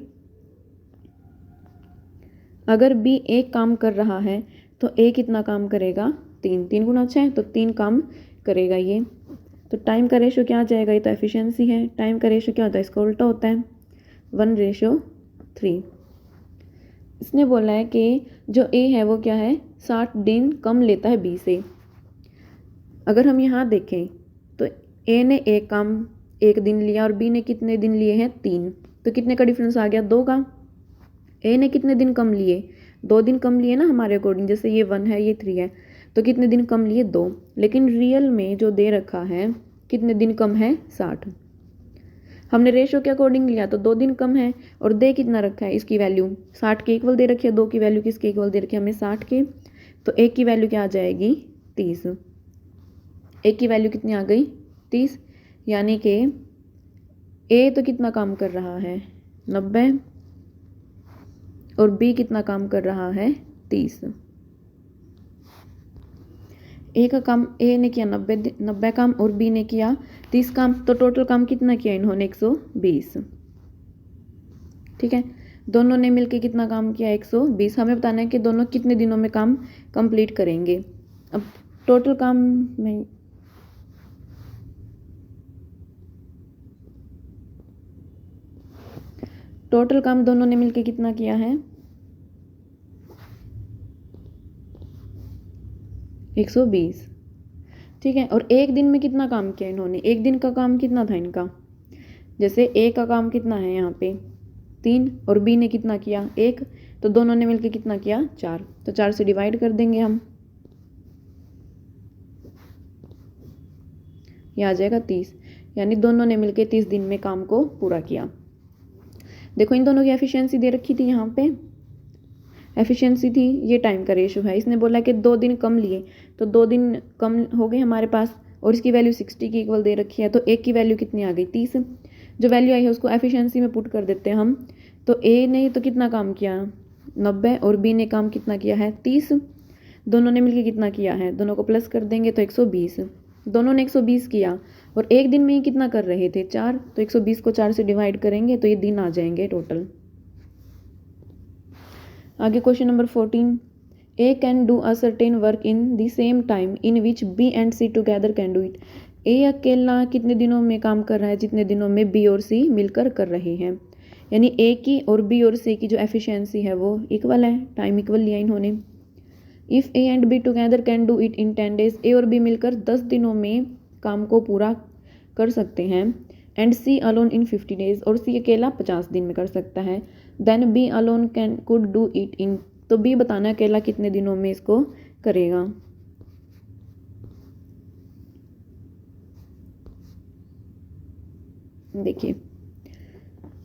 अगर बी एक काम कर रहा है तो ए कितना काम करेगा 3 गुना अच्छा है तो 3 काम करेगा ये। तो टाइम का रेशो क्या आ जाएगा, ये तो एफिशिएंसी है, टाइम का रेशो क्या होता है इसका उल्टा होता है 1:3। इसने बोला है कि जो ए है वो क्या है 60 दिन कम लेता है बी से। अगर हम यहाँ देखें तो ए ने एक काम 1 दिन लिया और बी ने कितने दिन लिए हैं 3, तो कितने का डिफरेंस आ गया 2 का। ए ने कितने दिन कम लिए 2 दिन कम लिए ना हमारे अकॉर्डिंग, जैसे ये 1 है ये 3 है तो कितने दिन कम लिए 2, लेकिन रियल में जो दे रखा है कितने दिन कम है 60। हमने रेशो के अकॉर्डिंग लिया तो 2 दिन कम है, और दे कितना रखा है इसकी वैल्यू 60 के इक्वल दे रखी है, 2 की वैल्यू किसके इक्वल दे रखी है हमें 60 के, तो एक की वैल्यू क्या आ जाएगी 30। एक की वैल्यू कितनी आ गई 30, यानी कि ए तो कितना काम कर रहा है 90 और बी कितना काम कर रहा है 30। ए का काम ए ने किया 90 काम और बी ने किया 30 काम, तो टोटल काम कितना किया इन्होंने 120। ठीक है, दोनों ने मिलके कितना काम किया 120। हमें बताना है कि दोनों कितने दिनों में काम कंप्लीट करेंगे। अब टोटल काम में टोटल काम दोनों ने मिलके कितना किया है 120। ठीक है, और एक दिन में कितना काम किया इन्होंने, एक दिन का काम कितना था इनका, जैसे ए का काम कितना है यहाँ पे 3 और बी ने कितना किया 1, तो दोनों ने मिलके कितना किया 4, तो 4 से डिवाइड कर देंगे हम, ये आ जाएगा 30, यानी दोनों ने मिलके 30 दिन में काम को पूरा किया। देखो इन दोनों की एफिशिएंसी दे रखी थी, यहाँ पे एफिशिएंसी थी, ये टाइम का रेशो है। इसने बोला कि 2 दिन कम लिए तो 2 दिन कम हो गए हमारे पास, और इसकी वैल्यू 60 की इक्वल दे रखी है, तो एक की वैल्यू कितनी आ गई 30। जो वैल्यू आई है उसको एफिशिएंसी में पुट कर देते हैं हम, तो ए ने तो कितना काम किया 90 और बी ने काम कितना किया है 30, दोनों ने मिलकर कितना किया है, दोनों को प्लस कर देंगे तो 120। दोनों ने 120 किया और एक दिन में ही कितना कर रहे थे 4, तो 120 को 4 से डिवाइड करेंगे तो ये दिन आ जाएंगे टोटल। आगे question number 14, A can do a certain work in the same time in which B and C together can do it. A अकेला कितने दिनों में काम कर रहा है जितने दिनों में बी और सी मिलकर कर रहे हैं, यानी ए की और बी और सी की जो एफिशिएंसी है वो इक्वल है, टाइम इक्वल लिया इन्होंने। If A and B together can do it in 10 days, A और बी मिलकर 10 दिनों में काम को पूरा कर सकते हैं, and C alone in 50 days, और सी अकेला 50 दिन में कर सकता है, then B alone can could do it in, तो बी बताना अकेला कितने दिनों में इसको करेगा। देखिए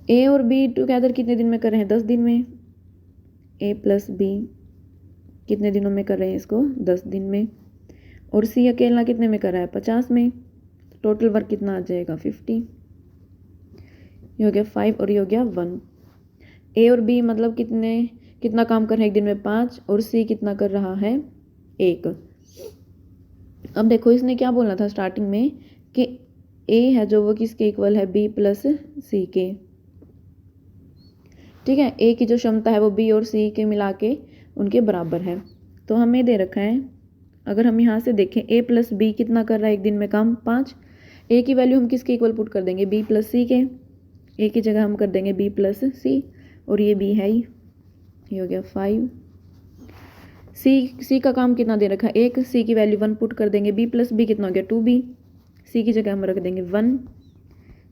ए और बी टुगेदर कितने दिन में कर रहे हैं 10 दिन में, ए प्लस बी कितने दिनों में कर रहे हैं इसको 10 दिन में, और सी अकेला कितने में कर रहा है 50 में, टोटल वर्क कितना आ जाएगा 50, ये हो गया 5 और ये हो गया 1। ए और बी मतलब कितना काम कर रहे हैं एक दिन में 5, और सी कितना कर रहा है 1। अब देखो इसने क्या बोलना था स्टार्टिंग में कि ए है जो वो किसके इक्वल है बी प्लस सी के। ठीक है, ए की जो क्षमता है वो बी और सी के मिला के उनके बराबर है, तो हमें दे रखा है, अगर हम यहाँ से देखें a प्लस बी कितना कर रहा है एक दिन में काम, 5। a की वैल्यू हम किसके इक्वल पुट कर देंगे, b प्लस सी के। a की जगह हम कर देंगे b प्लस सी, और ये b है ही, ये हो गया 5। c का काम कितना दे रखा है 1, c की वैल्यू 1 पुट कर देंगे, b प्लस बी कितना हो गया 2b, c की जगह हम रख देंगे 1,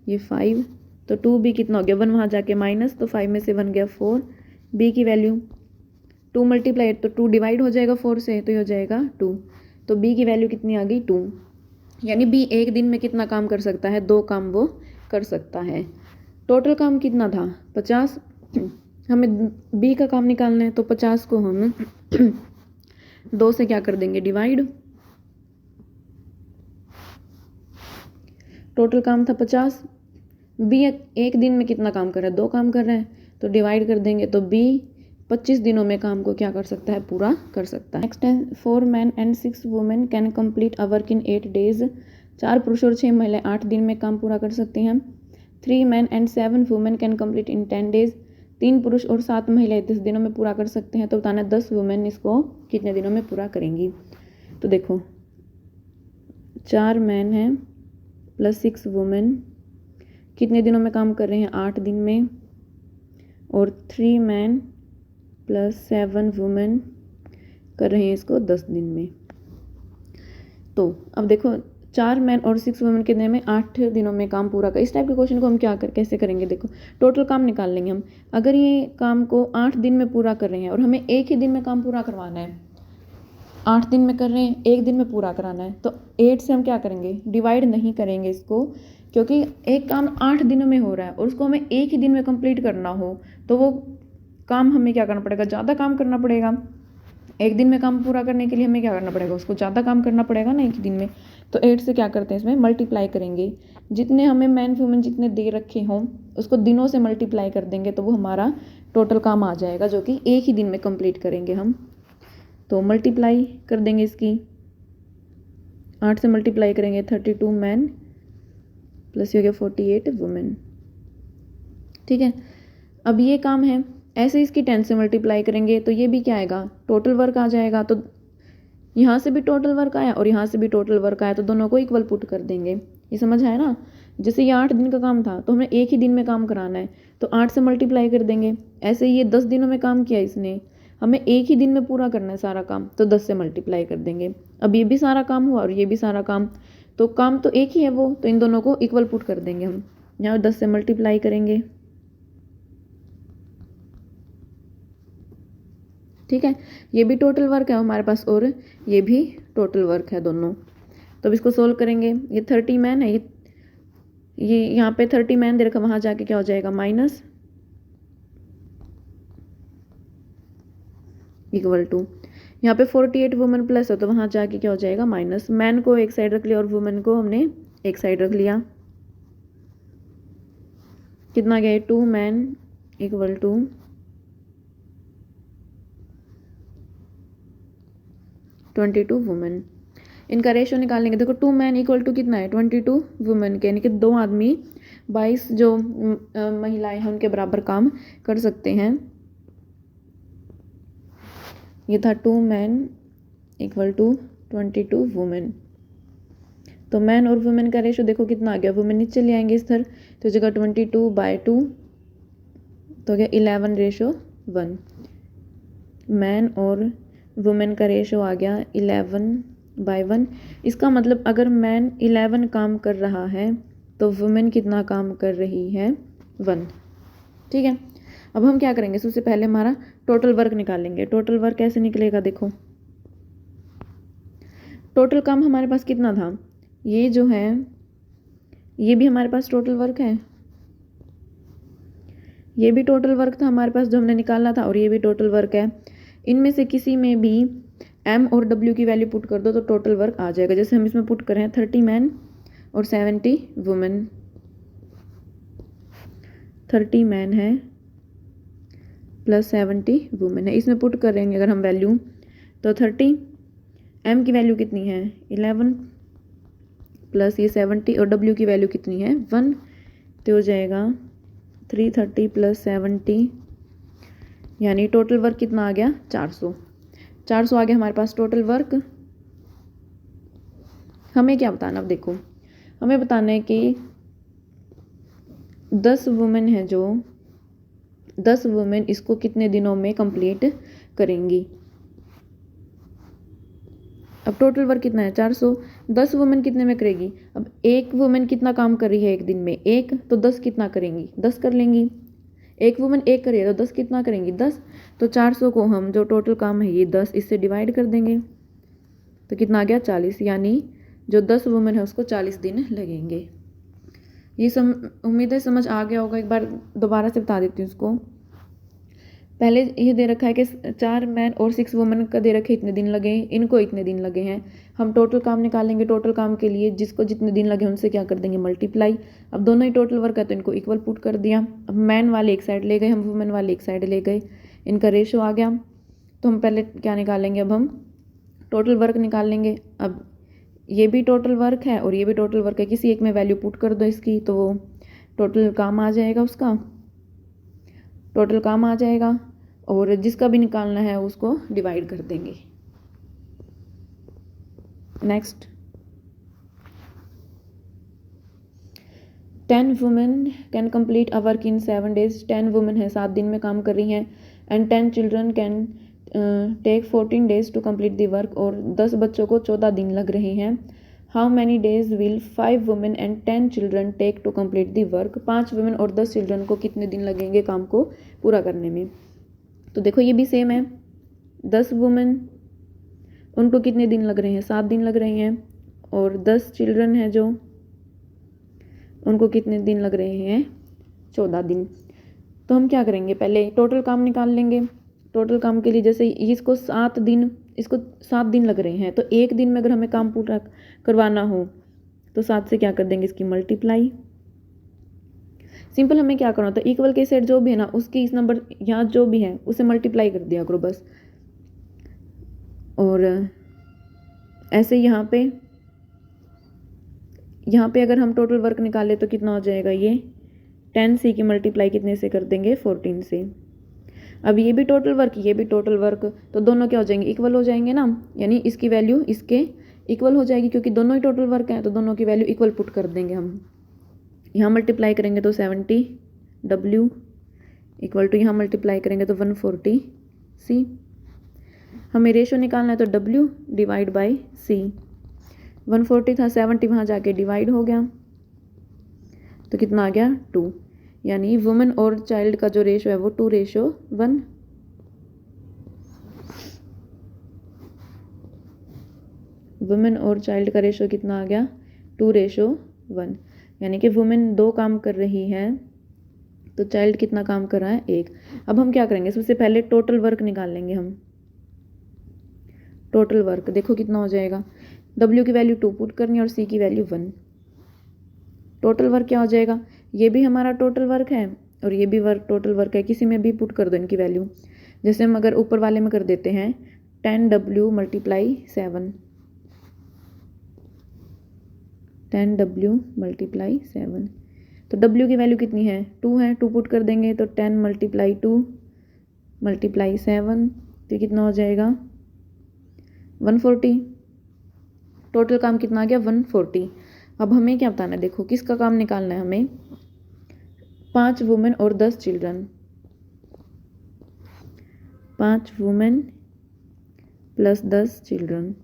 ये 5। तो 2b कितना हो गया 1 वहाँ जाके माइनस, तो 5 में से 1 गया 4। b की वैल्यू 2 मल्टीप्लाई तो 2 डिवाइड हो जाएगा 4 से, तो ये हो जाएगा 2। तो b की वैल्यू कितनी आ गई 2, यानी b एक दिन में कितना काम कर सकता है, 2 काम वो कर सकता है। टोटल काम कितना था 50, हमें b का काम निकालना है, तो 50 को हम 2 से क्या कर देंगे डिवाइड। टोटल काम था 50, b एक दिन में कितना काम कर रहा है, 2 काम कर रहा है, तो डिवाइड कर देंगे, तो b 25 दिनों में काम को क्या कर सकता है, पूरा कर सकता है। नेक्स्ट है 4 men and 6 women can complete a work in 8 days। 4 पुरुष और 6 महिलाएं 8 दिन में काम पूरा कर सकते हैं। 3 men and 7 women can complete in 10 days। 3 पुरुष और 7 महिलाएं 10 दिनों में पूरा कर सकते हैं। तो बताना 10 वुमेन इसको कितने दिनों में पूरा करेंगी। तो देखो 4 मैन हैं प्लस 6 वुमेन कितने दिनों में काम कर रहे हैं, 8 दिन में, और 3 मैन प्लस 7 वुमेन कर रहे हैं इसको 10 दिन में। तो अब देखो 4 मैन और 6 वुमेन कितने में, 8 दिनों में काम पूरा कर। इस टाइप के क्वेश्चन को हम कैसे करेंगे, देखो टोटल काम निकाल लेंगे हम। अगर ये काम को 8 दिन में पूरा कर रहे हैं और हमें एक ही दिन में काम पूरा करवाना है, 8 दिन में कर रहे हैं, एक दिन में पूरा कराना है, तो 8 से हम क्या करेंगे, डिवाइड नहीं करेंगे इसको, क्योंकि एक काम 8 दिनों में हो रहा है और उसको हमें एक ही दिन में कंप्लीट करना हो, तो वो काम हमें क्या करना पड़ेगा, ज़्यादा काम करना पड़ेगा। एक दिन में काम पूरा करने के लिए हमें क्या करना पड़ेगा, उसको ज़्यादा काम करना पड़ेगा ना एक दिन में। तो 8 से क्या करते हैं, इसमें मल्टीप्लाई करेंगे। जितने हमें मैन वुमेन जितने दे रखे हों उसको दिनों से मल्टीप्लाई कर देंगे, तो वो हमारा टोटल काम आ जाएगा, जो कि एक ही दिन में कंप्लीट करेंगे हम। तो मल्टीप्लाई कर देंगे इसकी, 8 से मल्टीप्लाई करेंगे 32 मैन प्लस ये हो गया 48 वुमेन। ठीक है, अब ये काम है, ऐसे इसकी 10 से मल्टीप्लाई करेंगे तो ये भी क्या आएगा, टोटल वर्क आ जाएगा। तो यहाँ से भी टोटल वर्क आया और यहाँ से भी टोटल वर्क आया, तो दोनों को इक्वल पुट कर देंगे। ये समझ आया ना। जैसे ये 8 दिन का काम था तो हमें एक ही दिन में काम कराना है, तो 8 से मल्टीप्लाई कर देंगे। ऐसे ये 10 दिनों में काम किया इसने, हमें एक ही दिन में पूरा करना है सारा काम, तो 10 से मल्टीप्लाई कर देंगे। अब ये भी सारा काम हुआ और ये भी सारा काम, तो काम तो एक ही है वो, तो इन दोनों को इक्वल पुट कर देंगे हम। यहाँ 10 से मल्टीप्लाई करेंगे। ठीक है, ये भी टोटल वर्क है हमारे पास और ये भी टोटल वर्क है दोनों। तो अब इसको सोल्व करेंगे। ये 30 मैन है, ये यहाँ पे 30 मैन दे रखा, वहाँ जाके क्या हो जाएगा माइनस, इक्वल टू यहाँ पे 48 वुमेन प्लस है, तो वहाँ जाके क्या हो जाएगा माइनस। मैन को एक साइड रख लिया और वुमेन को हमने एक साइड रख लिया। कितना गया 2 मैन इक्वल टू 22 वुमेन। इनका रेशो निकालेंगे। देखो 2 मैन इक्वल टू कितना है 22 वुमेन के, यानी कि 2 आदमी 22 जो महिलाएं हैं उनके बराबर काम कर सकते हैं। ये था 2 मैन इक्वल टू 22 वुमेन। तो मैन और वुमेन का रेशो देखो कितना आ गया, वुमेन नीचे ले आएंगे इस तरह, तो जगह 22/2 तो हो गया 11:1। मैन और वुमेन का रेशो आ गया 11/1। इसका मतलब अगर मैन 11 काम कर रहा है तो वुमेन कितना काम कर रही है 1। ठीक है, अब हम क्या करेंगे, सबसे पहले हमारा टोटल वर्क निकालेंगे। टोटल वर्क कैसे निकलेगा, देखो टोटल काम हमारे पास कितना था, ये जो है ये भी हमारे पास टोटल वर्क है, ये भी टोटल वर्क था हमारे पास जो हमने निकाला था, और ये भी टोटल वर्क है। इनमें से किसी में भी m और w की वैल्यू पुट कर दो तो टोटल वर्क आ जाएगा। जैसे हम इसमें पुट करें हैं 30 मैन और 70 वुमेन। 30 मैन है प्लस 70 वुमेन है, इसमें पुट करेंगे अगर हम वैल्यू, तो 30 m की वैल्यू कितनी है 11 प्लस ये 70 और w की वैल्यू कितनी है 1, तो हो जाएगा 330 प्लस 70, यानी टोटल वर्क कितना आ गया 400। 400 आ गया हमारे पास टोटल वर्क। हमें क्या बताना, अब देखो हमें बताना है कि 10 वुमेन है जो 10 वुमेन इसको कितने दिनों में कंप्लीट करेंगी। अब टोटल वर्क कितना है 400, 10 वुमेन कितने में करेगी। अब एक वुमेन कितना काम कर रही है एक दिन में, एक, तो 10 कितना करेंगी, 10 कर लेंगी। एक वुमेन एक कर रही है तो 10 कितना करेंगी, 10। तो 400 को हम जो टोटल काम है ये 10 इससे डिवाइड कर देंगे तो कितना आ गया 40, यानी जो 10 वुमेन है उसको 40 दिन लगेंगे। ये उम्मीद है समझ आ गया होगा। एक बार दोबारा से बता देती हूँ उसको। पहले ये दे रखा है कि 4 मैन और 6 वुमेन का दे रखे इतने दिन लगे, इनको इतने दिन लगे हैं। हम टोटल काम निकालेंगे, टोटल काम के लिए जिसको जितने दिन लगे उनसे क्या कर देंगे मल्टीप्लाई। अब दोनों ही टोटल वर्क है तो इनको इक्वल पुट कर दिया। अब मैन वाले एक साइड ले गए, हम वुमेन वाले एक साइड ले गए, इनका रेशो आ गया। तो हम पहले क्या निकालेंगे, अब हम टोटल वर्क निकालेंगे। अब ये भी टोटल वर्क है और ये भी टोटल वर्क है, किसी एक में वैल्यू पुट कर दो इसकी तो वो टोटल काम आ जाएगा, उसका टोटल काम आ जाएगा। और जिसका भी निकालना है उसको डिवाइड कर देंगे। Next, 10 women can complete a work in 7 days। 10 women है 7 दिन में काम कर रही हैं। And 10 children can take 14 days to complete the work. और 10 बच्चों को 14 दिन लग रहे हैं। How many days will 5 women and 10 children take to complete the work. 5 women और 10 चिल्ड्रन को कितने दिन लगेंगे काम को पूरा करने में। तो देखो ये भी सेम है, 10 वुमेन उनको कितने दिन लग रहे हैं, 7 दिन लग रहे हैं। और 10 चिल्ड्रन हैं जो उनको कितने दिन लग रहे हैं, 14 दिन। तो हम क्या करेंगे, पहले टोटल काम निकाल लेंगे। टोटल काम के लिए जैसे इसको 7 दिन लग रहे हैं तो एक दिन में अगर हमें काम पूरा करवाना हो तो 7 से क्या कर देंगे इसकी मल्टीप्लाई। सिंपल, हमें क्या करना होता है, इक्वल के सेट जो भी है ना उसकी इस नंबर यहाँ जो भी है उसे मल्टीप्लाई कर दिया करो बस। और ऐसे यहाँ पे अगर हम टोटल वर्क निकाले तो कितना हो जाएगा, ये 10 की मल्टीप्लाई कितने से कर देंगे, 14 से। अब ये भी टोटल वर्क, ये भी टोटल वर्क, तो दोनों क्या हो जाएंगे, इक्वल हो जाएंगे ना। यानी इसकी वैल्यू इसके इक्वल हो जाएगी क्योंकि दोनों ही टोटल वर्क हैं तो दोनों की वैल्यू इक्वल पुट कर देंगे हम। यहाँ मल्टीप्लाई करेंगे तो 70W इक्वल टू यहाँ मल्टीप्लाई करेंगे तो 140C। हमें रेशो निकालना है तो W डिवाइड बाई C। 140 था, 70 वहाँ जाके डिवाइड हो गया तो कितना आ गया 2। यानी वुमेन और चाइल्ड का जो रेशो है वो 2:1। वुमेन और चाइल्ड का रेशो कितना आ गया, 2:1। यानी कि वुमेन 2 काम कर रही है तो चाइल्ड कितना काम कर रहा है, 1। अब हम क्या करेंगे, सबसे पहले टोटल वर्क निकाल लेंगे हम। टोटल वर्क देखो कितना हो जाएगा, W की वैल्यू 2 पुट करनी है और C की वैल्यू 1। टोटल वर्क क्या हो जाएगा, ये भी हमारा टोटल वर्क है और ये भी टोटल वर्क है, किसी में भी पुट कर दो इनकी वैल्यू। जैसे हम अगर ऊपर वाले में कर देते हैं 10W मल्टीप्लाई 7, 10W मल्टीप्लाई 7, तो W की वैल्यू कितनी है, 2 है, 2 पुट कर देंगे तो 10 मल्टीप्लाई 2 मल्टीप्लाई 7 तो कितना हो जाएगा 140। टोटल काम कितना आ गया 140। अब हमें क्या बताना है, देखो किसका काम निकालना है हमें, 5 वुमेन और 10 children. 5 women plus 10 children.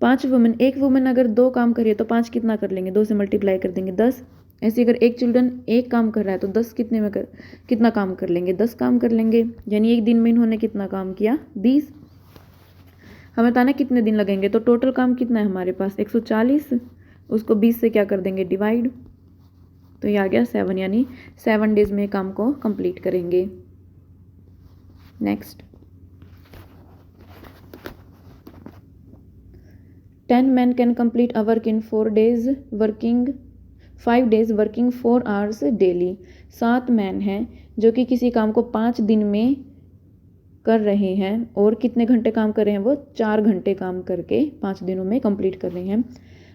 5 women, एक वुमेन अगर 2 काम करिए तो 5 कितना कर लेंगे, 2 से मल्टीप्लाई कर देंगे 10। ऐसे अगर एक चिल्ड्रन 1 काम कर रहा है तो 10 कितना काम कर लेंगे, 10 काम कर लेंगे। यानी एक दिन में इन्होंने कितना काम किया, 20। हमें बताना कितने दिन लगेंगे, तो टोटल काम कितना है हमारे पास 140, उसको 20 से क्या कर देंगे डिवाइड, तो ये आ गया 7। यानी 7 डेज में काम को कंप्लीट करेंगे। Next, 10 men can complete a work in 5 days working 4 hours daily. 7 man हैं जो कि किसी काम को 5 दिन में कर रहे हैं और कितने घंटे काम कर रहे हैं, वो 4 घंटे काम करके 5 दिनों में कंप्लीट कर रहे हैं।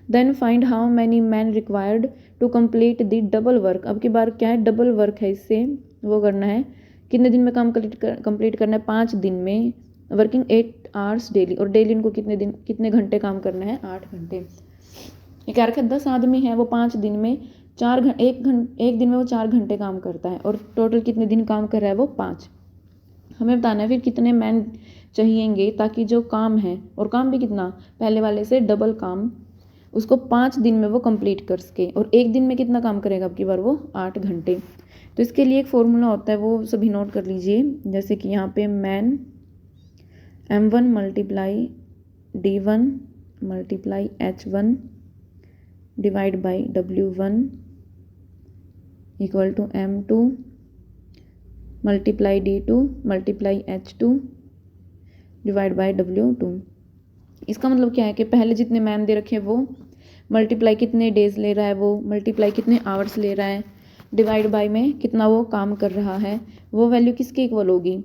Then find how many man required to complete the double work. अब की बार क्या है, डबल वर्क है, इससे वो करना है, कितने दिन में काम कंप्लीट करना है, 5 दिन में। वर्किंग 8 आवर्स डेली, और डेली उनको कितने घंटे काम करना है, 8 घंटे। ये क्या रखा है, 10 आदमी है, वो 5 दिन में एक दिन में वो 4 घंटे काम करता है, और टोटल कितने दिन काम कर रहा है वो 5। हमें बताना है फिर कितने मैन चाहिएंगे ताकि जो काम है, और काम भी कितना, पहले वाले से डबल काम, उसको 5 दिन में वो कंप्लीट कर सके। और एक दिन में कितना काम करेगा अब की बार वो 8 घंटे। तो इसके लिए एक फॉर्मूला होता है, वो सभी नोट कर लीजिए। जैसे कि यहाँ पे man M1 multiply D1 multiply H1 divide by W1 equal to M2 multiply D2 multiply H2 divide by W2। इसका मतलब क्या है कि पहले जितने मैन दे रखे हैं वो मल्टीप्लाई कितने डेज ले रहा है, वो मल्टीप्लाई कितने आवर्स ले रहा है, डिवाइड बाई में कितना वो काम कर रहा है, वो वैल्यू किसके इक्वल होगी,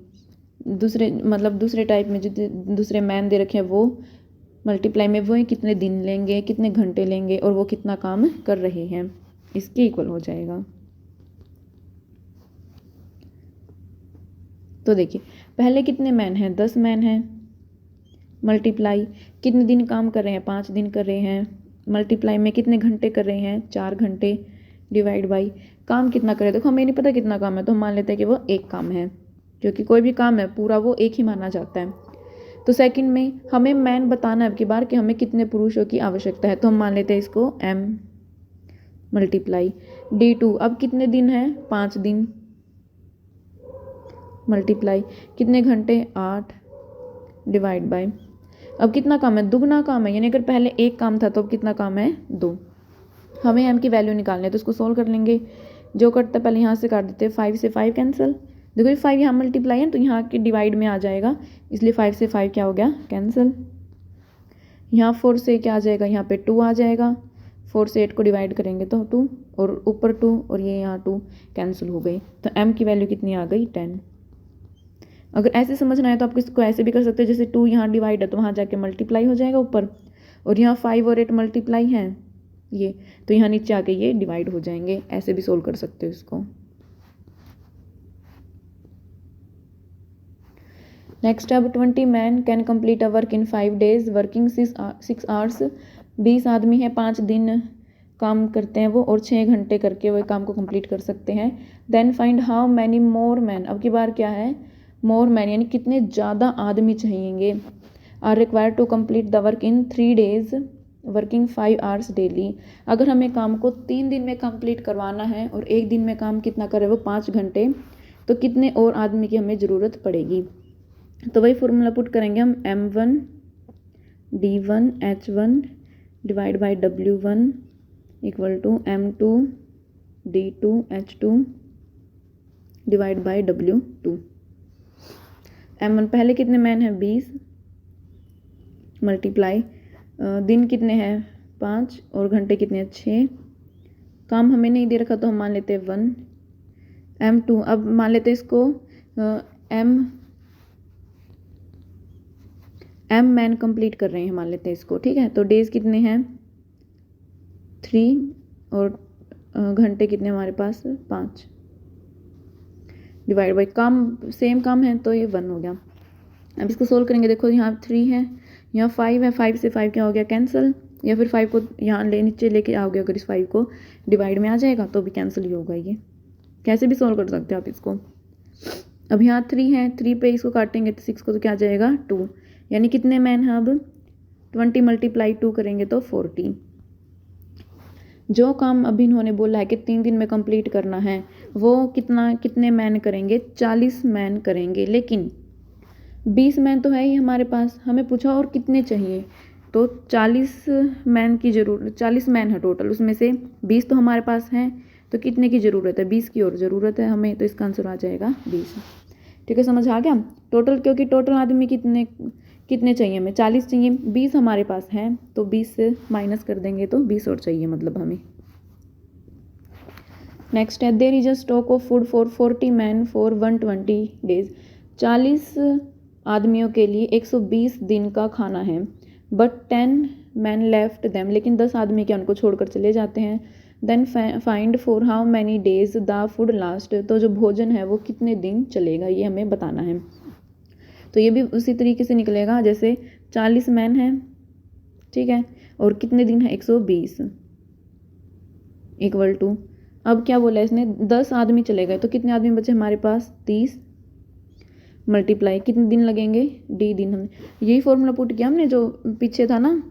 दूसरे टाइप में जो दूसरे मैन दे रखे हैं वो मल्टीप्लाई में वो कितने दिन लेंगे, कितने घंटे लेंगे, और वो कितना काम कर रहे हैं, इसके इक्वल हो जाएगा। तो देखिए पहले कितने मैन हैं, 10 मैन हैं, मल्टीप्लाई कितने दिन काम कर रहे हैं, 5 दिन कर रहे हैं, मल्टीप्लाई में कितने घंटे कर रहे हैं, 4 घंटे, डिवाइड बाई काम कितना करे। देखो हमें नहीं पता कितना काम है, तो हम मान लेते हैं कि वो एक काम है, क्योंकि कोई भी काम है पूरा वो एक ही माना जाता है। तो सेकंड में हमें मैन बताना है अब की बार कि हमें कितने पुरुषों की आवश्यकता है, तो हम मान लेते हैं इसको M मल्टीप्लाई D2, अब कितने दिन है, 5 दिन, मल्टीप्लाई कितने घंटे, 8, डिवाइड बाय अब कितना काम है, दुगना काम है, यानी अगर पहले एक काम था तो अब कितना काम है, 2। हमें M की वैल्यू निकालनी है, तो इसको सोल्व कर लेंगे। जो करता है पहले यहाँ से काट देते हैं, 5 से 5 कैंसिल, देखो ये 5 यहाँ मल्टीप्लाई है तो यहाँ के डिवाइड में आ जाएगा, इसलिए 5 से 5 क्या हो गया, कैंसिल। यहाँ 4 से क्या आ जाएगा, यहाँ पे 2 आ जाएगा, 4 से 8 को डिवाइड करेंगे तो 2, और ऊपर 2 और ये यहाँ 2 कैंसिल हो गई। तो M की वैल्यू कितनी आ गई, 10। अगर ऐसे समझना है तो आप इसको ऐसे भी कर सकते हो, जैसे 2 यहाँ डिवाइड है तो वहाँ जाके मल्टीप्लाई हो जाएगा ऊपर, और यहाँ 5 और 8 मल्टीप्लाई हैं ये, तो यहाँ नीचे आके ये डिवाइड हो जाएंगे। ऐसे भी सोल्व कर सकते हो इसको। नेक्स्ट अब 20 man can complete a work in 5 days working 6 hours. 20 आदमी है, 5 दिन काम करते हैं वो, और 6 घंटे करके वो काम को कंप्लीट कर सकते हैं। Then find how many more man, अब की बार क्या है, मोर मैन, यानी कितने ज़्यादा आदमी चाहिएंगे, are required to complete the work in 3 days working 5 hours daily. अगर हमें काम को 3 दिन में कंप्लीट करवाना है और एक दिन में काम कितना करे वो 5 घंटे, तो कितने और आदमी की हमें ज़रूरत पड़ेगी। तो वही फॉर्मूला पुट करेंगे हम, M1 D1 H1 divide by W1 equal to M2 D2 H2 divide by W2। M1 पहले कितने मैन है, 20, मल्टीप्लाई दिन कितने हैं, 5, और घंटे कितने हैं, 6। काम हमें नहीं दे रखा तो हम मान लेते हैं 1। M2 अब मान लेते हैं इसको M मैन कंप्लीट कर रहे हैं, मान लेते हैं इसको, ठीक है। तो डेज कितने हैं, 3, और घंटे कितने हमारे पास, 5, डिवाइड बाई काम सेम काम है तो ये 1 हो गया। अब इसको सोल्व करेंगे, देखो यहाँ 3 है, यहाँ 5 है, 5 से 5 क्या हो गया, कैंसिल, या फिर 5 को यहाँ नीचे लेके आओगे, अगर इस 5 को डिवाइड में आ जाएगा तो भी कैंसिल ही होगा। ये कैसे भी सोल्व कर सकते हो आप इसको। अब यहाँ 3 है, 3 पे इसको काटेंगे तो 6 को तो क्या आ जाएगा, 2, यानी कितने मैन हैं अब, 20 मल्टीप्लाई 2 करेंगे तो 40। जो काम अभी इन्होंने बोला है कि 3 दिन में कंप्लीट करना है, वो कितने मैन करेंगे, 40 मैन करेंगे। लेकिन 20 मैन तो है ही हमारे पास, हमें पूछा और कितने चाहिए, तो 40 मैन की ज़रूरत, 40 मैन है टोटल, उसमें से 20 तो हमारे पास हैं, तो कितने की ज़रूरत है, 20 की और ज़रूरत है हमें, तो इसका आंसर आ जाएगा 20। ठीक है, समझ आ गया। टोटल, क्योंकि टोटल आदमी कितने चाहिए हमें, 40 चाहिए, 20 हमारे पास हैं, तो 20 से माइनस कर देंगे तो 20 और चाहिए मतलब हमें। नेक्स्ट है, there is a stock of food for 40 man for 120 days. 40 आदमियों के लिए 120 दिन का खाना है, बट 10 मैन लेफ्ट देम, लेकिन 10 आदमी क्या उनको छोड़कर चले जाते हैं। Then find for how many days the food last, तो जो भोजन है वो कितने दिन चलेगा, ये हमें बताना है। तो ये भी उसी तरीके से निकलेगा जैसे 40 मैन है, ठीक है, और कितने दिन है 120 इक्वल टू, अब क्या बोला इसने 10 आदमी चले गए तो कितने आदमी बचे हमारे पास 30 मल्टीप्लाई कितने दिन लगेंगे डी दिन। हमने यही फॉर्मूला पुट किया हमने जो पीछे था ना,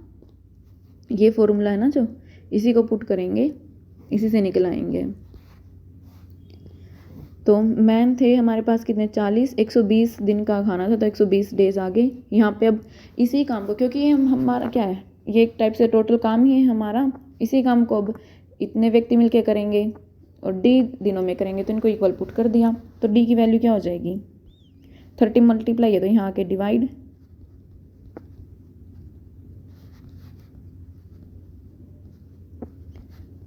ये फॉर्मूला है ना जो, इसी को पुट करेंगे, इसी से निकल आएंगे। तो मैन थे हमारे पास कितने 40, 120 दिन का खाना था तो 120 डेज आ गए यहाँ पे। अब इसी काम को, क्योंकि ये हमारा क्या है, ये एक टाइप से टोटल काम ही है हमारा, इसी काम को अब इतने व्यक्ति मिलके करेंगे और डी दिनों में करेंगे, तो इनको इक्वल पुट कर दिया। तो डी की वैल्यू क्या हो जाएगी 30 मल्टीप्लाई है तो यहाँ आके डिवाइड,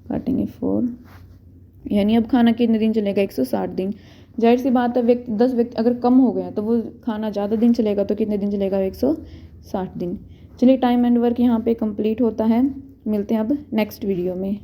काटेंगे 4, यानी अब खाना कितने दिन चलेगा 160 दिन। जाहिर सी बात है 10 व्यक्ति अगर कम हो गए तो वो खाना ज़्यादा दिन चलेगा, तो कितने दिन चलेगा 160 दिन। चलिए टाइम एंड वर्क यहाँ पे कंप्लीट होता है, मिलते हैं अब नेक्स्ट वीडियो में।